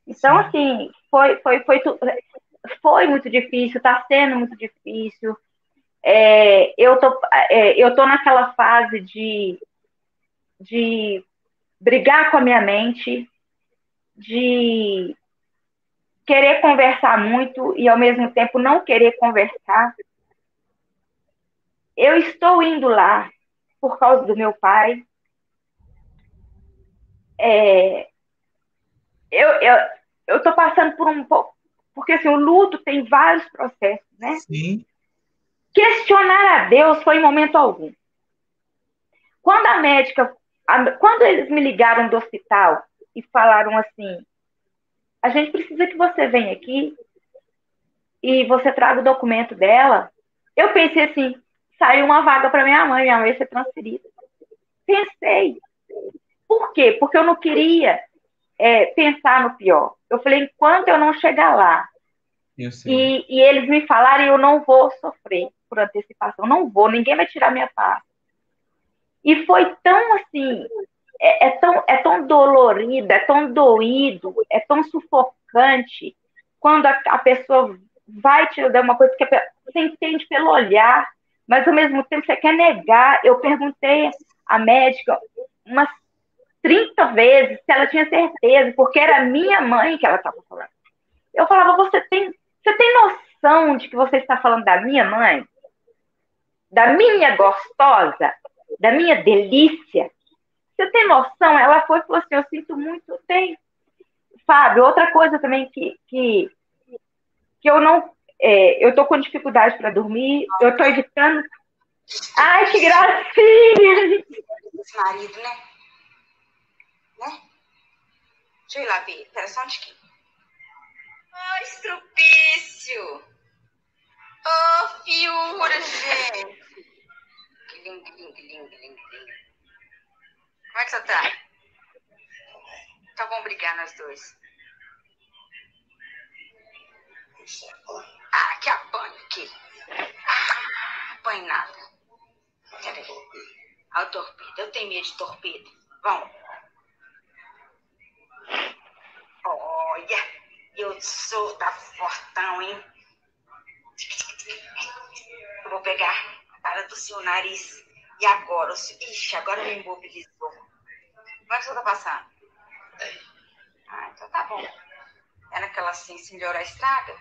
Então, Sim. assim, foi muito difícil, está sendo muito difícil. Eu tô naquela fase de brigar com a minha mente, de querer conversar muito e, ao mesmo tempo, não querer conversar. Eu estou indo lá por causa do meu pai. Eu estou passando por um pouco. Porque assim, o luto tem vários processos, né? Sim. Questionar a Deus foi em momento algum. Quando a médica, quando eles me ligaram do hospital e falaram assim, a gente precisa que você venha aqui e você traga o documento dela, eu pensei assim, saiu uma vaga para minha mãe vai ser transferida. Pensei. Por quê? Porque eu não queria pensar no pior. Eu falei, enquanto eu não chegar lá e eles me falarem, eu não vou sofrer por antecipação, não vou, ninguém vai tirar minha paz. E foi tão assim, é tão dolorida, é tão doído, é tão sufocante quando a pessoa vai te dar uma coisa que você entende pelo olhar, mas ao mesmo tempo você quer negar. Eu perguntei à médica umas 30 vezes se ela tinha certeza, porque era minha mãe que ela estava falando. Eu falava, você tem noção de que você está falando da minha mãe? Da minha gostosa? Da minha delícia? Você tem noção? Ela foi e falou assim, eu sinto muito, tem. Fábio, outra coisa também que eu não... eu tô com dificuldade para dormir, eu tô evitando... Ai, que gracinha! Esse marido, né? Deixa eu ir lá ver. Espera só um tiquinho. Ai, estrupício! Ô, fiura, gente! Que lindo, lindo, lindo, lindo, lindo. Como é que você tá? Então vamos brigar nós dois. Ah, que apanho aqui. Ah, apanho nada. Peraí. Olha o torpedo. Eu tenho medo de torpedo. Vamos. soro tá fortão, hein? Eu vou pegar para do seu nariz. E agora? Ixi, agora me imobilizou. Como é que você tá passando? Ah, então tá bom. É naquela assim, se melhorar estraga?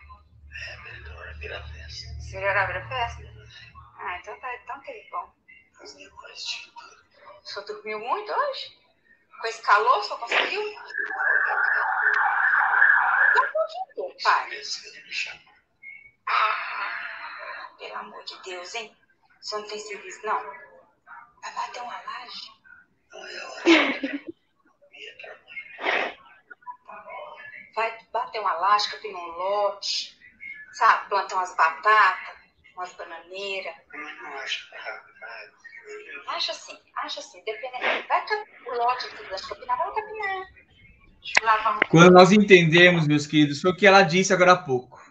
Melhor vira festa. Se melhorar vira festa? Ah, então tá bom. O senhor dormiu muito hoje? Com esse calor, o senhor conseguiu? Não conseguiu, pai. Ah, pelo amor de Deus, hein? O senhor não tem serviço, não? Vai bater uma laje? Vai bater uma laje, que tem um lote, sabe? Plantar umas batatas, umas bananeiras. Acha assim, dependendo. Vai capinar o lote de capinar, vai capinar. Quando nós entendemos, meus queridos, foi o que ela disse agora há pouco.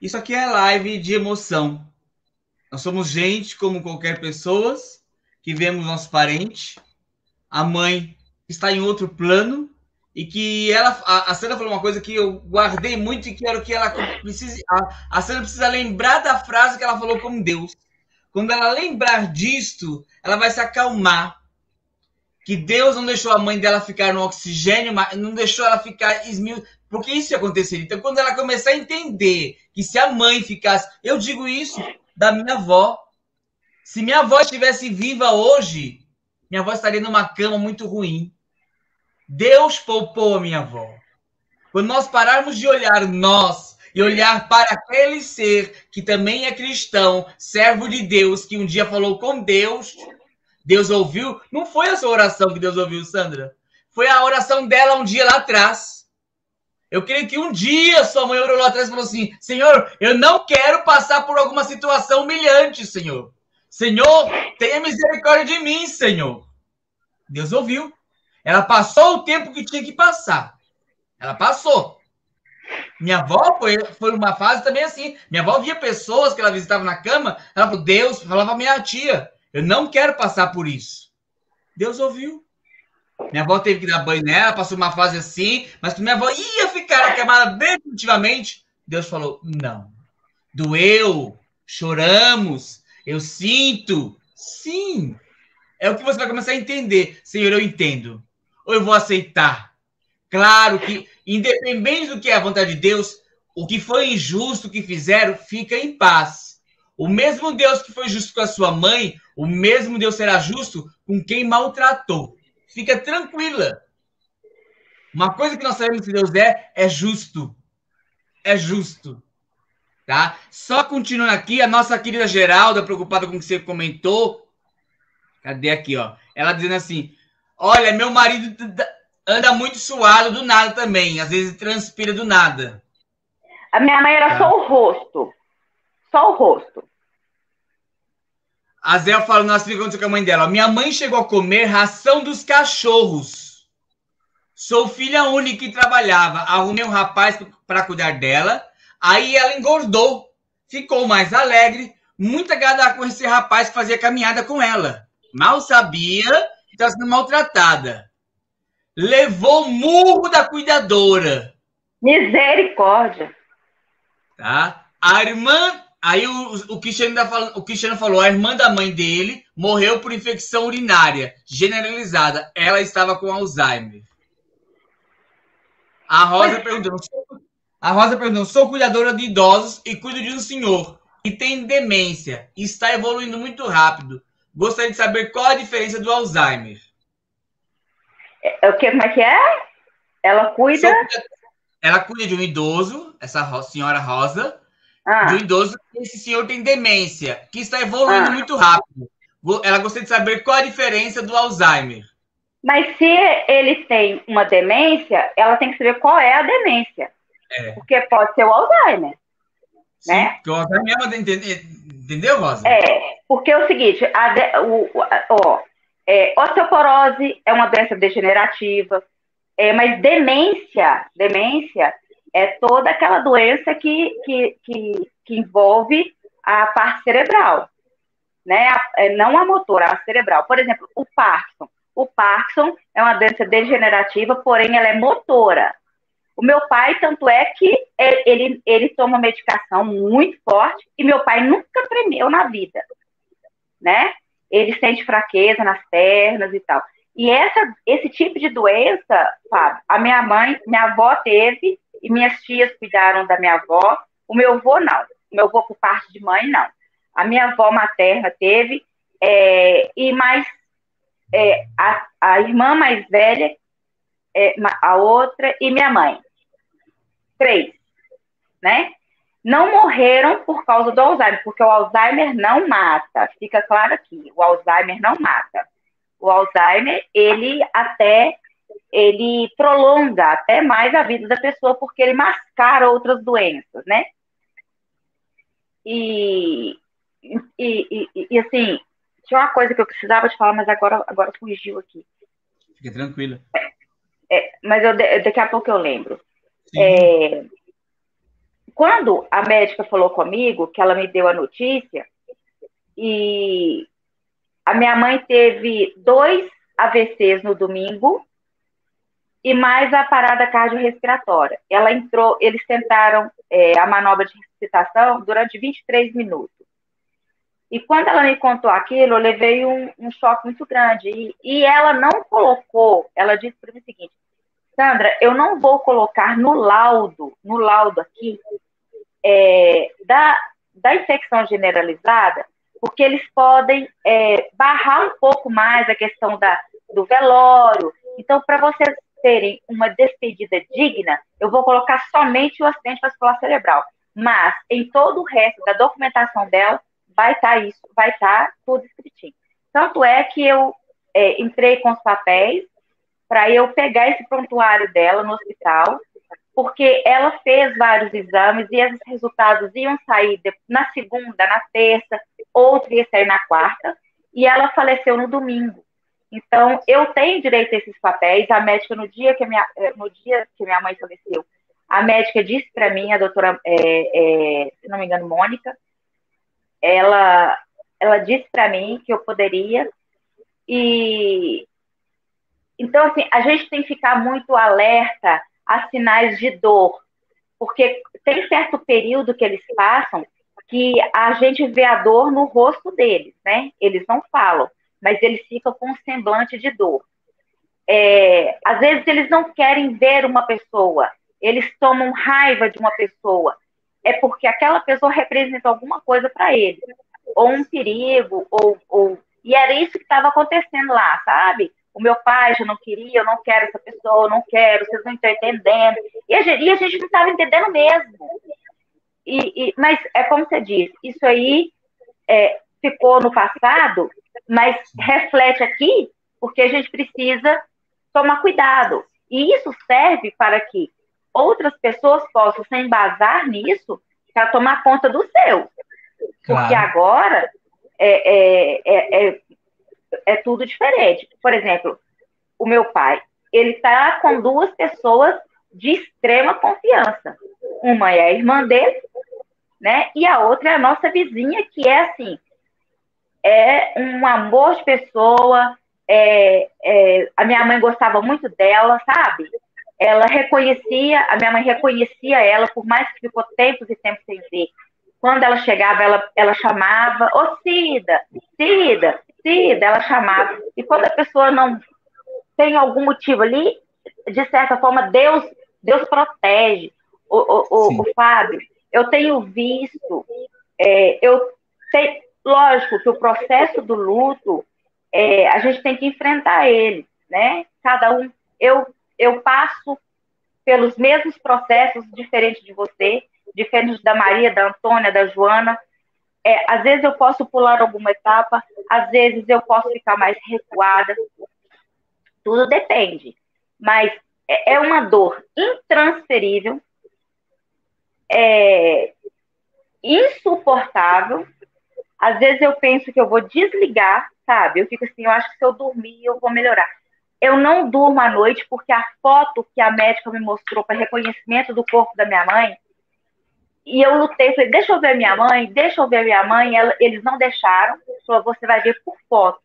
Isso aqui é live de emoção. Nós somos gente como qualquer pessoa, que vemos nosso parente, a mãe está em outro plano, e que a Sandra falou uma coisa que eu guardei muito e quero que ela precise. A Sandra precisa lembrar da frase que ela falou com Deus. Quando ela lembrar disto, ela vai se acalmar. Que Deus não deixou a mãe dela ficar no oxigênio, não deixou ela ficar porque isso ia acontecer. Então, quando ela começar a entender que se a mãe ficasse... Eu digo isso da minha avó. Se minha avó estivesse viva hoje, minha avó estaria numa cama muito ruim. Deus poupou a minha avó. Quando nós pararmos de olhar nós e olhar para aquele ser que também é cristão, servo de Deus, que um dia falou com Deus, Deus ouviu. Não foi a sua oração que Deus ouviu, Sandra. Foi a oração dela um dia lá atrás. Eu creio que um dia sua mãe orou lá atrás e falou assim: Senhor, eu não quero passar por alguma situação humilhante, Senhor. Senhor, tenha misericórdia de mim, Senhor. Deus ouviu. Ela passou o tempo que tinha que passar. Ela passou. Minha avó foi uma fase também assim. Minha avó via pessoas que ela visitava na cama. Ela falou, Deus, falava a minha tia, eu não quero passar por isso. Deus ouviu. Minha avó teve que dar banho nela, passou uma fase assim, mas que minha avó ia ficar acamada definitivamente, Deus falou, não. Doeu, choramos, eu sinto. Sim. É o que você vai começar a entender. Senhor, eu entendo. Ou eu vou aceitar. Claro que, independente do que é a vontade de Deus, o que foi injusto que fizeram, fica em paz. O mesmo Deus que foi justo com a sua mãe, o mesmo Deus será justo com quem maltratou. Fica tranquila. Uma coisa que nós sabemos que Deus é justo. É justo. Tá? Só continuando aqui, a nossa querida Geralda, preocupada com o que você comentou. Cadê aqui, ó? Ela dizendo assim, olha, meu marido anda muito suado do nada também. Às vezes transpira do nada. A minha mãe era só o rosto. Só o rosto. A Zé falou, nossa, o que aconteceu com a mãe dela? Minha mãe chegou a comer ração dos cachorros. Sou filha única e trabalhava. Arrumei um rapaz para cuidar dela. Aí ela engordou. Ficou mais alegre. Muito agradada com esse rapaz que fazia caminhada com ela. Mal sabia que estava sendo maltratada. Levou murro da cuidadora. Misericórdia. Tá? A irmã... Aí o Cristiano falou, a irmã da mãe dele morreu por infecção urinária generalizada. Ela estava com Alzheimer. A Rosa perguntou, sou cuidadora de idosos e cuido de um senhor que tem demência e está evoluindo muito rápido. Gostaria de saber qual a diferença do Alzheimer. Como é que é? Ela cuida... Ela cuida de um idoso, essa senhora Rosa, de um idoso, esse senhor tem demência, que está evoluindo muito rápido. Ela gostaria de saber qual a diferença do Alzheimer. Mas se ele tem uma demência, ela tem que saber qual é a demência. Porque pode ser o Alzheimer. Sim, né? porque o Alzheimer é uma... Entendeu, Rosa? Porque é o seguinte, osteoporose é uma doença degenerativa, mas demência é toda aquela doença que envolve a parte cerebral, né? Não a motora, a cerebral. Por exemplo, o Parkinson. O Parkinson é uma doença degenerativa, porém ela é motora. O meu pai, tanto é que ele toma medicação muito forte e meu pai nunca tremeu na vida, né? Ele sente fraqueza nas pernas e tal. E esse tipo de doença, Fábio, a minha avó teve e minhas tias cuidaram da minha avó. O meu avô não. O meu avô por parte de mãe, não. A minha avó materna teve e mais a irmã mais velha, a outra e minha mãe. 3, né? Não morreram por causa do Alzheimer, porque o Alzheimer não mata. Fica claro aqui, o Alzheimer não mata. O Alzheimer, ele prolonga até mais a vida da pessoa, porque ele mascara outras doenças, né? E assim, tinha uma coisa que eu precisava te falar, mas agora fugiu aqui. Fica tranquila. Mas daqui a pouco eu lembro. Sim. Quando a médica falou comigo, que ela me deu a notícia, e a minha mãe teve 2 AVCs no domingo e mais a parada cardiorrespiratória. Ela entrou, eles tentaram a manobra de ressuscitação durante 23 minutos. E quando ela me contou aquilo, eu levei um choque muito grande. E ela não colocou, ela disse para mim o seguinte: Sandra, eu não vou colocar no laudo aqui da infecção generalizada, porque eles podem barrar um pouco mais a questão do velório. Então, para vocês terem uma despedida digna, eu vou colocar somente o acidente vascular cerebral. Mas, em todo o resto da documentação dela, vai estar tudo escritinho. Tanto é que eu entrei com os papéis para eu pegar esse prontuário dela no hospital, porque ela fez vários exames e esses resultados iam sair na segunda, na terça, outro ia sair na quarta, e ela faleceu no domingo. Então, eu tenho direito a esses papéis. A médica, no dia que minha mãe faleceu, a médica disse para mim, a doutora, se não me engano, Mônica, ela disse para mim que eu poderia. Então, assim, a gente tem que ficar muito alerta a sinais de dor, porque tem certo período que eles passam que a gente vê a dor no rosto deles, né? Eles não falam, mas eles ficam com um semblante de dor. Às vezes eles não querem ver uma pessoa, eles tomam raiva de uma pessoa, é porque aquela pessoa representa alguma coisa para eles, ou um perigo, e era isso que estava acontecendo lá, sabe? O meu pai já não queria, eu não quero essa pessoa, eu não quero, vocês não estão entendendo. E a gente não estava entendendo mesmo. Mas é como você disse, isso aí ficou no passado, mas reflete aqui, porque a gente precisa tomar cuidado. E isso serve para que outras pessoas possam se embasar nisso para tomar conta do seu. Porque agora é tudo diferente. Por exemplo, o meu pai, ele está com 2 pessoas de extrema confiança. Uma é a irmã dele, né? E a outra é a nossa vizinha, que é assim, um amor de pessoa. A minha mãe gostava muito dela, sabe? A minha mãe reconhecia ela, por mais que ficou tempos e tempos sem ver. Quando ela chegava, ela chamava, ô Cida, ela chamava. E quando a pessoa não tem algum motivo ali, de certa forma, Deus protege. O Fábio, eu tenho visto, lógico que o processo do luto, a gente tem que enfrentar ele, né? Cada um, eu passo pelos mesmos processos, diferente de você, diferente da Maria, da Antônia, da Joana. Às vezes eu posso pular alguma etapa, às vezes eu posso ficar mais recuada, tudo depende, mas é uma dor intransferível, insuportável. Às vezes eu penso que eu vou desligar, sabe? Eu fico assim, eu acho que se eu dormir eu vou melhorar. Eu não durmo à noite porque a foto que a médica me mostrou para reconhecimento do corpo da minha mãe, e eu lutei, falei, deixa eu ver minha mãe, eles não deixaram, falou, você vai ver por foto.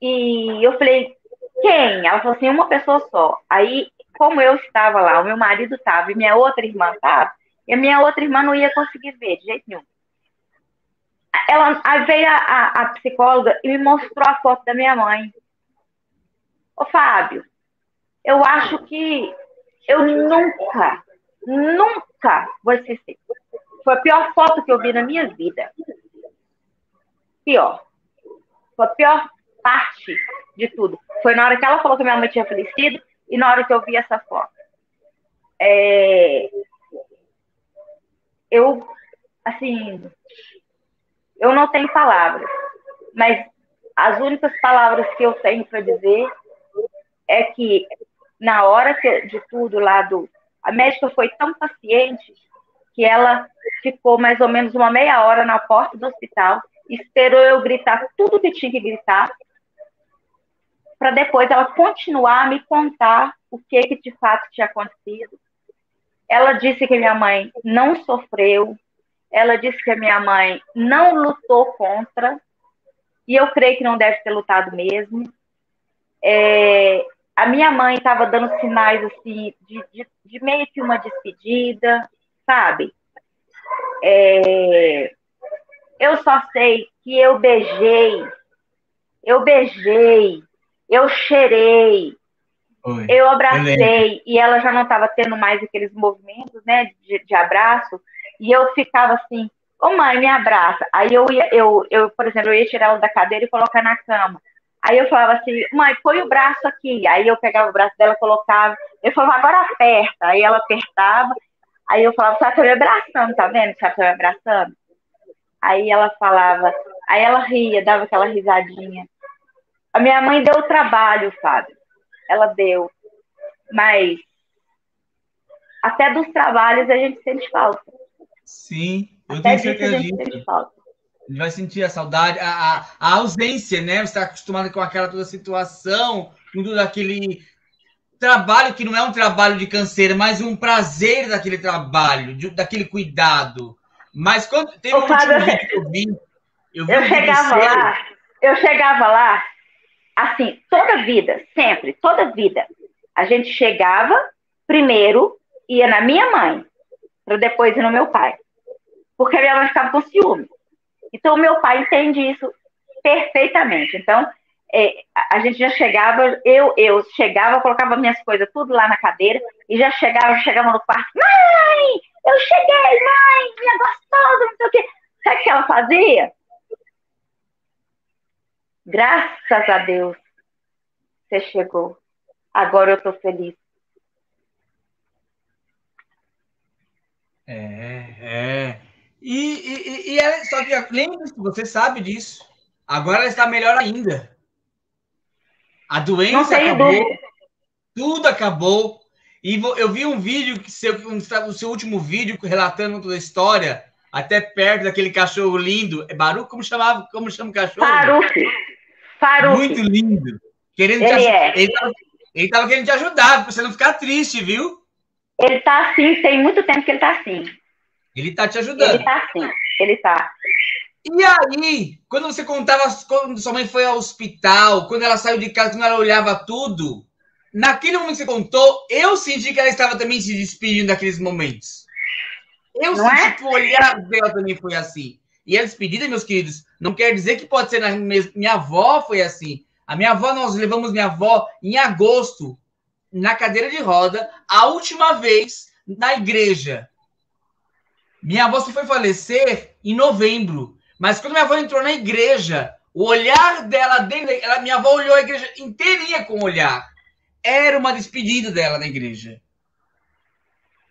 E eu falei, quem? Ela falou assim, uma pessoa só. Aí, como eu estava lá, o meu marido estava e minha outra irmã estava, e a minha outra irmã não ia conseguir ver de jeito nenhum. Aí veio a psicóloga e me mostrou a foto da minha mãe. Ô, Fábio, eu acho que eu nunca vou esquecer. Foi a pior foto que eu vi na minha vida. Pior. Foi a pior parte de tudo. Foi na hora que ela falou que minha mãe tinha falecido e na hora que eu vi essa foto. Eu, assim, eu não tenho palavras, mas as únicas palavras que eu tenho para dizer é que na hora de tudo lá a médica foi tão paciente que ela ficou mais ou menos uma meia hora na porta do hospital, esperou eu gritar tudo que tinha que gritar, para depois ela continuar a me contar o que de fato tinha acontecido. Ela disse que minha mãe não sofreu, ela disse que a minha mãe não lutou contra, e eu creio que não deve ter lutado mesmo. A minha mãe estava dando sinais assim de meio que uma despedida, sabe? Eu só sei que eu beijei, eu cheirei, eu abracei, e ela já não estava tendo mais aqueles movimentos, né, de abraço, e eu ficava assim, ô mãe, me abraça. Aí por exemplo, eu ia tirar ela da cadeira e colocar na cama. Aí eu falava assim, mãe, põe o braço aqui. Aí eu pegava o braço dela, colocava. Eu falava, agora aperta. Aí ela apertava. Aí eu falava, você tá me abraçando, tá vendo? Você tá me abraçando? Aí ela falava, aí ela ria, dava aquela risadinha. A minha mãe deu trabalho, Fábio. Ela deu. Mas até dos trabalhos a gente sente falta. Sim, eu até tenho certeza disso. A gente sente falta. A gente vai sentir a saudade, a ausência, né? Você está acostumado com aquela toda situação, com todo aquele trabalho que não é um trabalho de canseira, mas um prazer daquele trabalho, daquele cuidado. Mas quando teve um último vídeo que eu vi eu chegava lá, assim, toda vida, sempre, toda vida, a gente chegava, primeiro ia na minha mãe, para depois ir no meu pai, porque a minha mãe ficava com ciúme. Então, o meu pai entende isso perfeitamente. Então, a gente já chegava, eu chegava, colocava minhas coisas tudo lá na cadeira e já chegava no quarto. Mãe, eu cheguei, mãe, minha gostosa, não sei o quê. Sabe o que ela fazia? Graças a Deus, você chegou. Agora eu tô feliz. E ela, só que lembre-se, você sabe disso. Agora ela está melhor ainda. A doença acabou, tudo acabou. E eu vi um vídeo, o seu último vídeo, relatando toda a história, até perto daquele cachorro lindo. É Baruch? Como chama o cachorro? Faruque. Muito lindo. Ele estava querendo te ajudar, para você não ficar triste, viu? Ele tá assim, tem muito tempo que ele tá assim. Ele tá te ajudando. Ele tá assim, ele tá. E aí, quando você contava quando sua mãe foi ao hospital, quando ela saiu de casa, quando ela olhava tudo, naquele momento que você contou, eu senti que ela estava também se despedindo daqueles momentos. Eu senti que o olhar dela também foi assim. E a despedida, meus queridos, não quer dizer que pode ser minha avó foi assim. A minha avó, nós levamos minha avó em agosto, na cadeira de roda, a última vez na igreja. Minha avó se foi falecer em novembro. Mas quando minha avó entrou na igreja, o olhar dela dentro, minha avó olhou a igreja inteirinha com o olhar. Era uma despedida dela na igreja.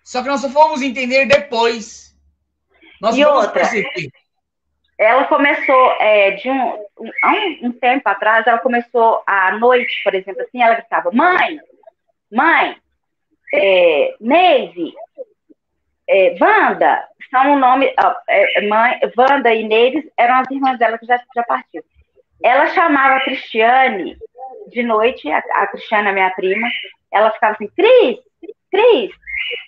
Só que nós só fomos entender depois. Nós fomos perceber. Ela começou, há um tempo atrás, ela começou à noite, por exemplo, assim, ela gritava, mãe, Neive, Wanda, são o nome, mãe, Wanda e Neive eram as irmãs dela que já partiram. Ela chamava a Cristiane de noite, a Cristiane é minha prima, ela ficava assim, Cris,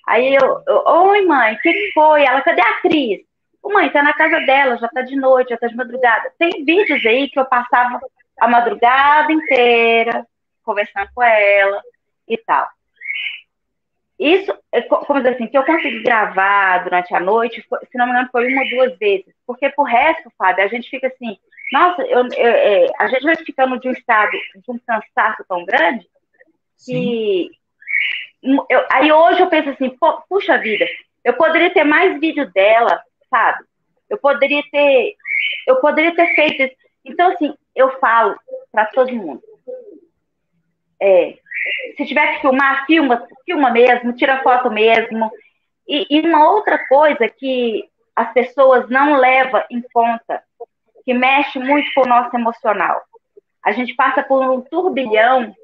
aí oi mãe, o que foi? Ela, cadê a Cris? Mãe, tá na casa dela, já tá de noite, já tá de madrugada. Tem vídeos aí que eu passava a madrugada inteira, conversando com ela e tal. Isso, como dizer assim, que eu consegui gravar durante a noite, se não me engano, foi 1 ou 2 vezes. Porque, por resto, Fábio, a gente fica assim, nossa, a gente vai ficando de um estado, de um cansaço tão grande, que... aí hoje eu penso assim, puxa vida, eu poderia ter mais vídeo dela, sabe? Eu poderia ter feito isso. Então, assim, eu falo para todo mundo. Se tiver que filmar, filma mesmo, tira foto mesmo. E uma outra coisa que as pessoas não levam em conta, que mexe muito com o nosso emocional. A gente passa por um turbilhão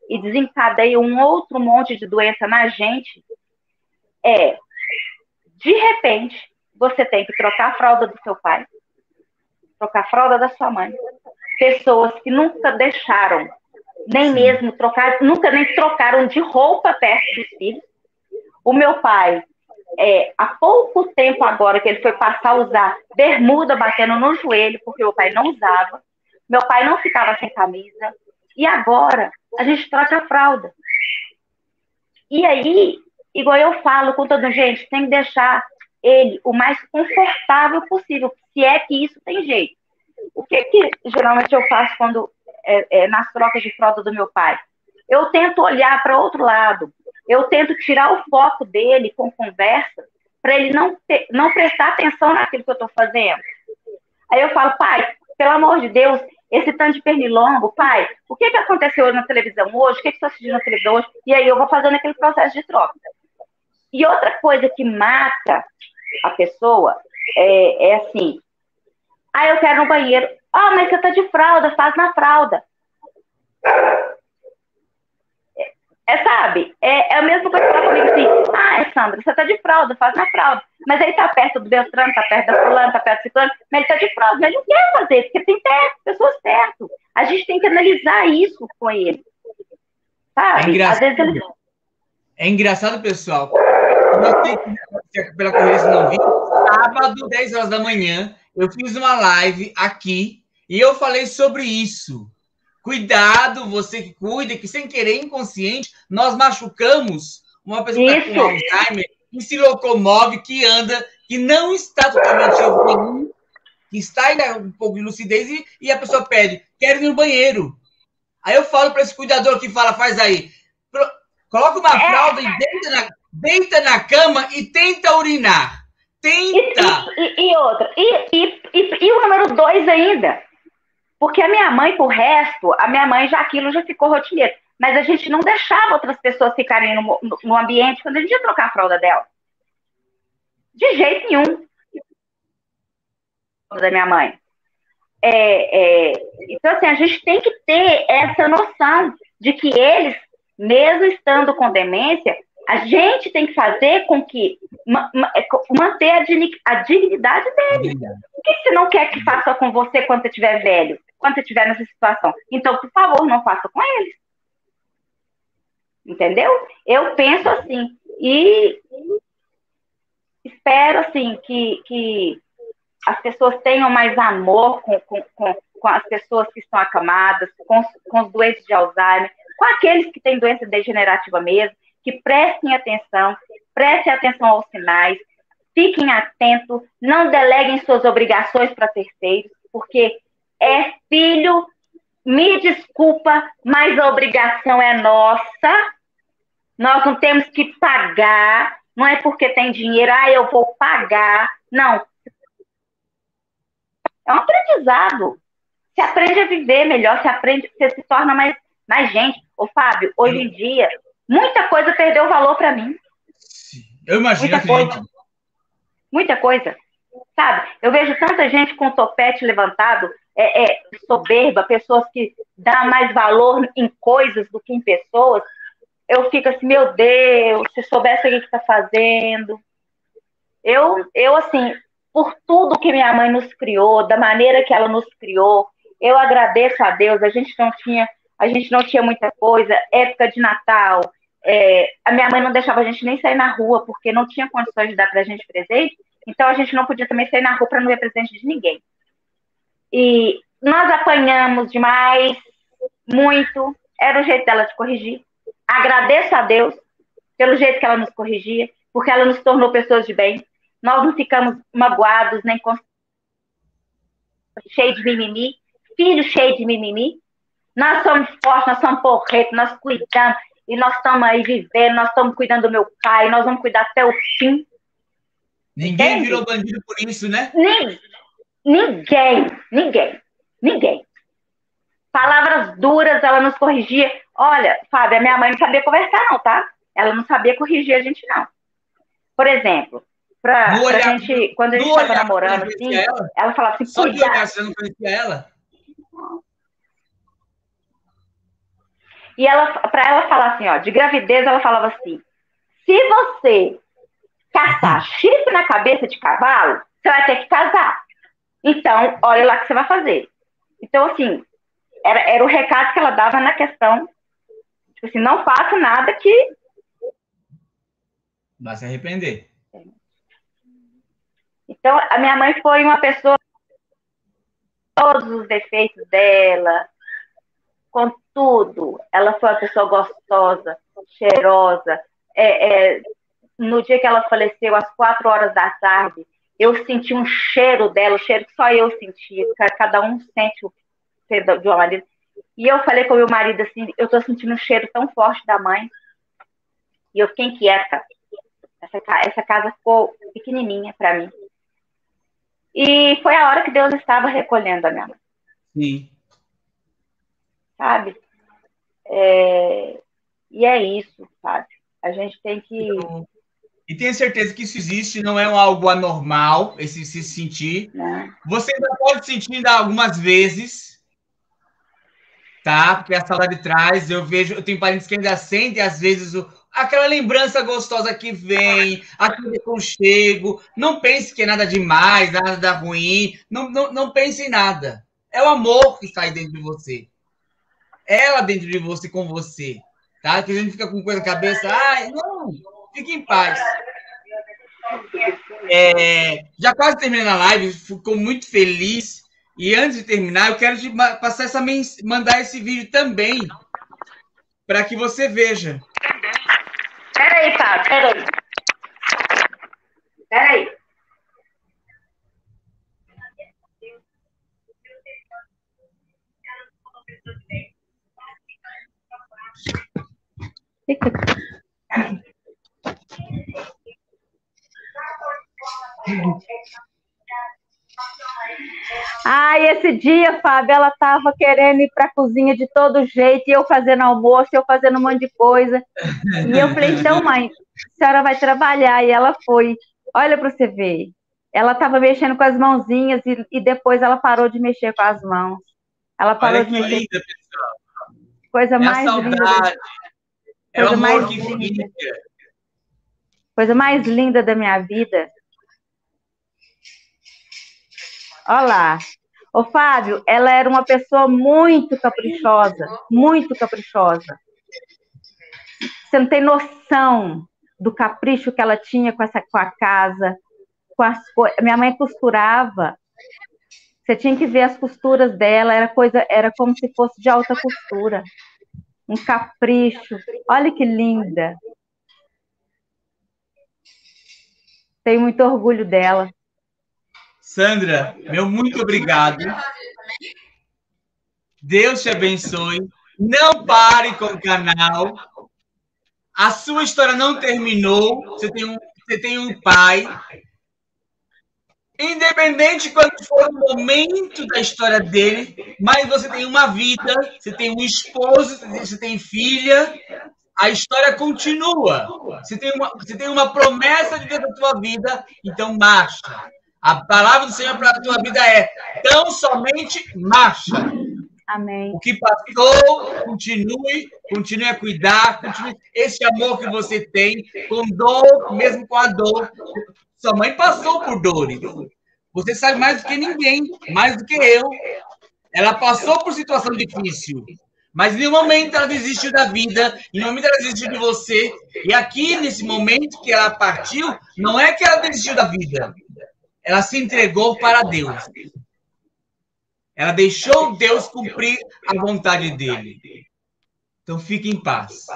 e desencadeia um outro monte de doença na gente. De repente, você tem que trocar a fralda do seu pai, trocar a fralda da sua mãe. Pessoas que nunca deixaram, nem mesmo trocar, nunca nem trocaram de roupa perto dos filhos. O meu pai, há pouco tempo agora que ele foi passar a usar bermuda batendo no joelho, porque meu pai não usava. Meu pai não ficava sem camisa. E agora, a gente troca a fralda. E aí, igual eu falo com toda gente, tem que deixar ele o mais confortável possível, se é que isso tem jeito. O que geralmente eu faço quando nas trocas de fralda do meu pai? Eu tento olhar para outro lado, eu tento tirar o foco dele com conversa, para ele não prestar atenção naquilo que eu estou fazendo. Aí eu falo, pai, pelo amor de Deus, esse tanto de pernilongo, pai, o que aconteceu na televisão hoje? O que você assistiu na televisão hoje? E aí eu vou fazendo aquele processo de troca. E outra coisa que mata a pessoa é assim, eu quero no banheiro. Mas você tá de fralda, faz na fralda. Sabe? É a mesma coisa que fala comigo assim, Sandra, você tá de fralda, faz na fralda. Mas ele tá perto do Beltrano, tá perto da fulana, tá perto do ciclano, mas ele tá de fralda, mas ele não quer fazer, porque tem pessoas perto. A gente tem que analisar isso com ele. Sabe? Às vezes ele... É engraçado, pessoal. Não sei se pela corrida se não vi. Sábado, 10 horas da manhã, eu fiz uma live aqui e eu falei sobre isso. Cuidado, você que cuida, que sem querer, inconsciente, nós machucamos uma pessoa que está com Alzheimer, que se locomove, que anda, que não está totalmente evoluindo, que está ainda um pouco de lucidez e a pessoa pede, quero ir no banheiro. Aí eu falo para esse cuidador que faz aí, coloca uma fralda e deita na cama e tenta urinar. Tenta! E outra, e o número 2 ainda. Porque a minha mãe, por resto, aquilo já ficou rotineiro. Mas a gente não deixava outras pessoas ficarem no ambiente quando a gente ia trocar a fralda dela. De jeito nenhum. Da minha mãe. Então, assim, a gente tem que ter essa noção de que eles, mesmo estando com demência, a gente tem que fazer com que manter a dignidade deles. Por que você não quer que faça com você quando você estiver velho? Quando você estiver nessa situação? Então, por favor, não faça com eles. Entendeu? Eu penso assim. E espero, assim, que as pessoas tenham mais amor com as pessoas que estão acamadas, com os doentes de Alzheimer, com aqueles que têm doença degenerativa mesmo, que prestem atenção aos sinais, fiquem atentos, não deleguem suas obrigações para terceiros, porque filho, me desculpa, mas a obrigação é nossa, nós não temos que pagar, não é porque tem dinheiro, eu vou pagar, não. É um aprendizado. Você aprende a viver melhor, você se torna mais gente. Ô, Fábio, hoje em dia, muita coisa perdeu valor para mim. Eu imagino. Muita coisa. Sabe? Eu vejo tanta gente com o topete levantado, soberba, pessoas que dão mais valor em coisas do que em pessoas. Eu fico assim, meu Deus, se soubesse o que está fazendo. Eu, assim, por tudo que minha mãe nos criou, da maneira que ela nos criou, eu agradeço a Deus. A gente não tinha muita coisa. Época de Natal, a minha mãe não deixava a gente nem sair na rua, porque não tinha condições de dar pra gente presente, então a gente não podia também sair na rua para não ver presente de ninguém. nós apanhamos demais, muito. Era o jeito dela de corrigir. Agradeço a Deus pelo jeito que ela nos corrigia, porque ela nos tornou pessoas de bem. Nós não ficamos magoados, nem cheio de mimimi, filho cheio de mimimi. Nós somos fortes, nós somos porretos, nós cuidamos, e nós estamos aí vivendo, nós estamos cuidando do meu pai, nós vamos cuidar até o fim. Ninguém entende? Virou bandido por isso, né? Ninguém. Palavras duras, ela nos corrigia. Olha, Fábio, a minha mãe não sabia conversar não, tá? Ela não sabia corrigir a gente, não. Por exemplo, pra gente, quando a gente estava namorando, assim, ela falava assim, só de olhar, você não conhecia ela? E para ela falar assim, ó, de gravidez, ela falava assim, se você caçar chifre na cabeça de cavalo, você vai ter que casar. Então, olha lá o que você vai fazer. Então, assim, era o recado que ela dava na questão, tipo assim, não faça nada que... vai se arrepender. Então, a minha mãe foi uma pessoa, todos os defeitos dela, contudo, ela foi uma pessoa gostosa, cheirosa. No dia que ela faleceu, às 4 horas da tarde, eu senti um cheiro dela, o cheiro que só eu sentia, cada um sente o cheiro de uma maneira. E eu falei com o meu marido assim, eu tô sentindo um cheiro tão forte da mãe. E eu fiquei inquieta. Essa casa ficou pequenininha para mim. E foi a hora que Deus estava recolhendo a minha mãe. Sim. Sabe? E é isso, sabe? A gente tem que... E tenha certeza que isso existe, não é algo anormal, esse se sentir. Não. Você ainda pode sentir ainda algumas vezes, tá? Porque a saudade traz, eu tenho parentes que ainda sentem, às vezes, aquela lembrança gostosa que vem, aquele aconchego. Não pense que é nada demais, nada ruim, não pense em nada. É o amor que sai dentro de você. Ela dentro de você, com você, tá? Que a gente fica com coisa na cabeça, não, fique em paz. Já quase terminando a live, ficou muito feliz. E antes de terminar, eu quero te passar mandar esse vídeo também para que você veja. Peraí, Fábio, peraí. Esse dia, Fábio, ela estava querendo ir para a cozinha de todo jeito, e eu fazendo almoço, eu fazendo um monte de coisa. E eu falei, então, mãe, a senhora vai trabalhar. E ela foi. Olha para você ver. Ela estava mexendo com as mãozinhas e depois ela parou de mexer com as mãos. Ela parou Olha de que mexer. linda, pessoal. Coisa mais linda. É o amor que fica. Coisa mais linda da minha vida. Olha lá. Ô, Fábio, ela era uma pessoa muito caprichosa. Muito caprichosa. Você não tem noção do capricho que ela tinha com a casa, com as coisas. Minha mãe costurava. Você tinha que ver as costuras dela, era como se fosse de alta costura. Um capricho. Olha que linda. Tenho muito orgulho dela. Sandra, meu muito obrigado. Deus te abençoe. Não pare com o canal. A sua história não terminou. Você tem um pai. Independente quando for o momento da história dele, mas você tem uma vida, você tem um esposo, você tem filha, a história continua. Você tem uma promessa de Deus na tua vida, então marcha. A palavra do Senhor para a tua vida é: tão somente marcha. Amém. O que passou, continue a cuidar, continue esse amor que você tem, com dor, mesmo com a dor. Sua mãe passou por dores. Você sabe mais do que ninguém, mais do que eu. Ela passou por situação difícil, mas em nenhum momento ela desistiu da vida, em nenhum momento ela desistiu de você. E aqui, nesse momento que ela partiu, não é que ela desistiu da vida. Ela se entregou para Deus. Ela deixou Deus cumprir a vontade dele. Então fique em paz.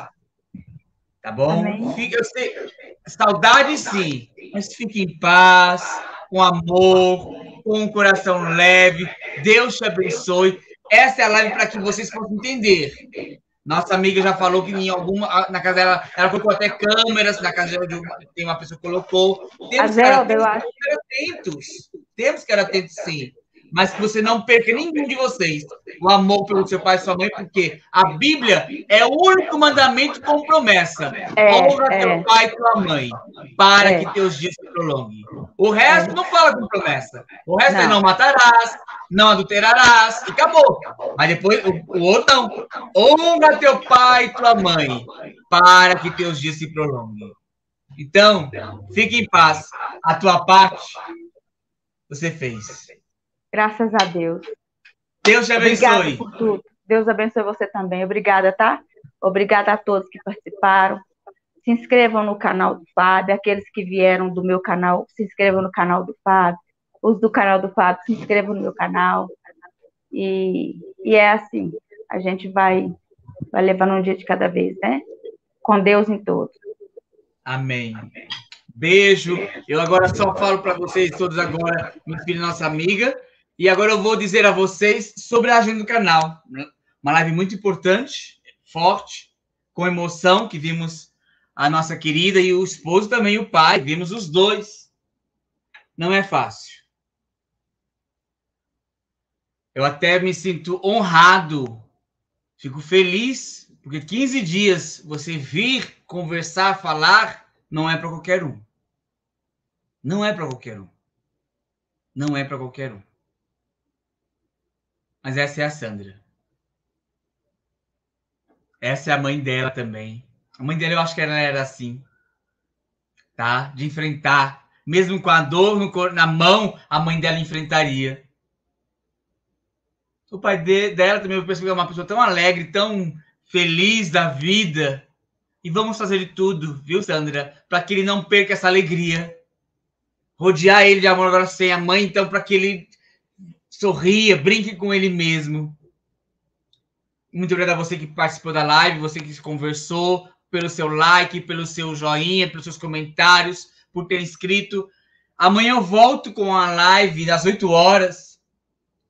Tá bom? Eu sei, saudade sim, mas fique em paz, com amor, com um coração leve. Deus te abençoe. Essa é a live para que vocês possam entender. Nossa amiga já falou que em alguma na casa dela, ela colocou até câmeras, na casa dela tem uma pessoa que colocou. Temos que estar atentos. Temos que estar atentos, sim. Mas que você não perca nenhum de vocês o amor pelo seu pai e sua mãe, porque a Bíblia é o único mandamento com promessa. Honra teu pai e tua mãe, para que teus dias se prolonguem. O resto não fala com promessa. O resto é não matarás, não adulterarás, e acabou. Mas depois, o outro não. Honra teu pai e tua mãe, para que teus dias se prolonguem. Então, fique em paz. A tua parte, você fez. Graças a Deus. Deus te abençoe. Obrigada por tudo. Deus abençoe você também. Obrigada, tá? Obrigada a todos que participaram. Se inscrevam no canal do Fábio. Aqueles que vieram do meu canal, se inscrevam no canal do Fábio. Os do canal do Fábio, se inscrevam no meu canal. E é assim. A gente vai levando um dia de cada vez, né? Com Deus em todos. Amém. Beijo. Eu agora só falo para vocês todos agora, meu filho, nossa amiga. E agora eu vou dizer a vocês sobre a agenda do canal. Uma live muito importante, forte, com emoção, que vimos a nossa querida e o esposo também, o pai. Vimos os dois. Não é fácil. Eu até me sinto honrado. Fico feliz, porque 15 dias você vir conversar, falar, não é para qualquer um. Não é para qualquer um. Não é para qualquer um. Mas essa é a Sandra. Essa é a mãe dela também. A mãe dela, eu acho que ela era assim. Tá? De enfrentar. Mesmo com a dor na mão, a mãe dela enfrentaria. O pai dela também, eu penso que é uma pessoa tão alegre, tão feliz da vida. E vamos fazer de tudo, viu, Sandra? Para que ele não perca essa alegria. Rodear ele de amor agora sem a mãe, então, para que ele sorria, brinque com ele mesmo. Muito obrigado a você que participou da live, você que conversou, pelo seu like, pelo seu joinha, pelos seus comentários, por ter inscrito. Amanhã eu volto com a live das 8 horas.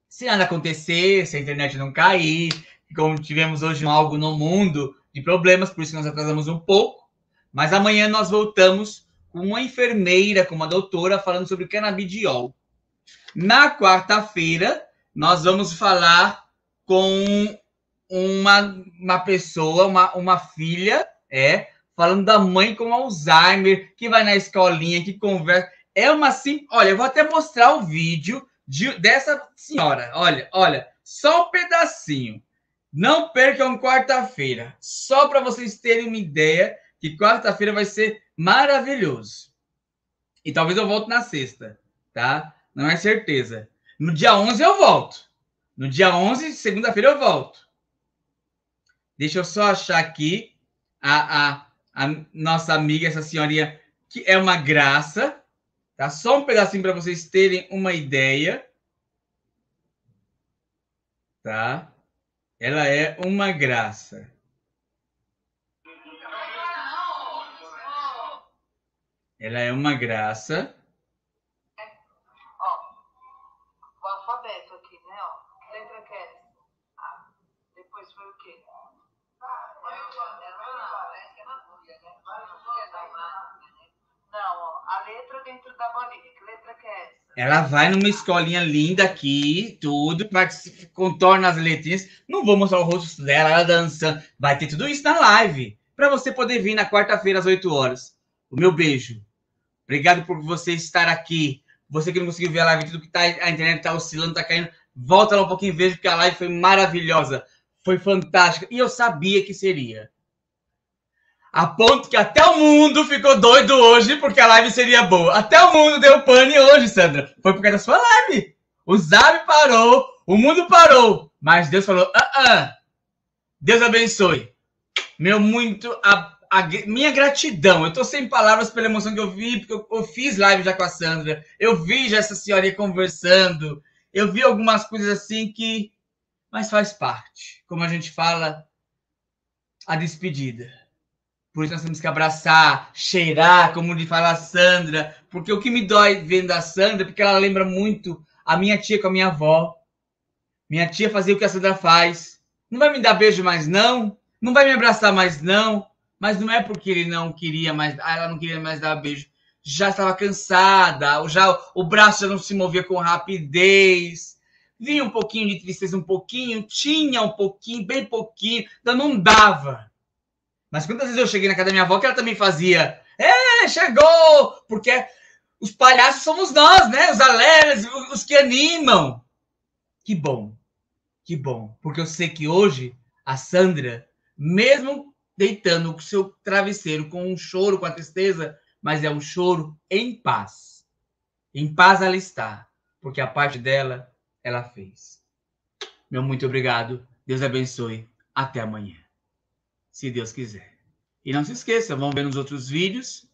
Se nada acontecer, se a internet não cair, como tivemos hoje algo no mundo de problemas, por isso que nós atrasamos um pouco. Mas amanhã nós voltamos com uma enfermeira, com uma doutora, falando sobre canabidiol. Na quarta-feira, nós vamos falar com uma pessoa, uma filha, falando da mãe com Alzheimer, que vai na escolinha, que conversa. Olha, eu vou até mostrar o vídeo dessa senhora. Olha, só um pedacinho. Não percam quarta-feira. Só para vocês terem uma ideia que quarta-feira vai ser maravilhoso. E talvez eu volte na sexta, tá? Não é certeza. No dia 11 eu volto. No dia 11, segunda-feira eu volto. Deixa eu só achar aqui a nossa amiga, essa senhorinha, que é uma graça. Tá? Só um pedacinho para vocês terem uma ideia. Tá? Ela é uma graça. Ela é uma graça. Ó, o alfabeto aqui, né? Ó, que letra que é essa? Ah, depois foi o quê? Não, ó, a letra dentro da bolinha. Que letra que é essa? Ela vai numa escolinha linda aqui, tudo, contorna as letrinhas. Não vou mostrar o rosto dela, ela dançando. Vai ter tudo isso na live, para você poder vir na quarta-feira às 8 horas. O meu beijo. Obrigado por você estar aqui. Você que não conseguiu ver a live, tudo que tá, a internet tá oscilando, tá caindo. Volta lá um pouquinho e veja, porque a live foi maravilhosa. Foi fantástica. E eu sabia que seria. A ponto que até o mundo ficou doido hoje, porque a live seria boa. Até o mundo deu pane hoje, Sandra. Foi por causa da sua live. O Zap parou, o mundo parou. Mas Deus falou, Deus abençoe. Minha gratidão. Eu tô sem palavras pela emoção que eu vi, porque eu fiz live já com a Sandra. Eu vi já essa senhorinha conversando. eu vi algumas coisas assim que... Mas faz parte. Como a gente fala, a despedida. Por isso nós temos que abraçar, cheirar, como de fala a Sandra. Porque o que me dói vendo a Sandra, porque ela lembra muito a minha tia com a minha avó. Minha tia fazia o que a Sandra faz. Não vai me dar beijo mais, não. Não vai me abraçar mais, não. Mas não é porque ele não queria mais... ela não queria mais dar beijo. Já estava cansada. O braço já não se movia com rapidez. Vinha um pouquinho de tristeza, um pouquinho. Tinha um pouquinho, bem pouquinho. Então não dava. Mas quantas vezes eu cheguei na casa da minha avó que ela também fazia... chegou! Porque os palhaços somos nós, né? Os alegres, os que animam. Que bom. Que bom. Porque eu sei que hoje a Sandra, mesmo deitando o seu travesseiro com um choro, com a tristeza, mas é um choro em paz. Em paz ela está. Porque a parte dela, ela fez. Meu muito obrigado. Deus abençoe. Até amanhã. Se Deus quiser. E não se esqueça, vamos ver nos outros vídeos.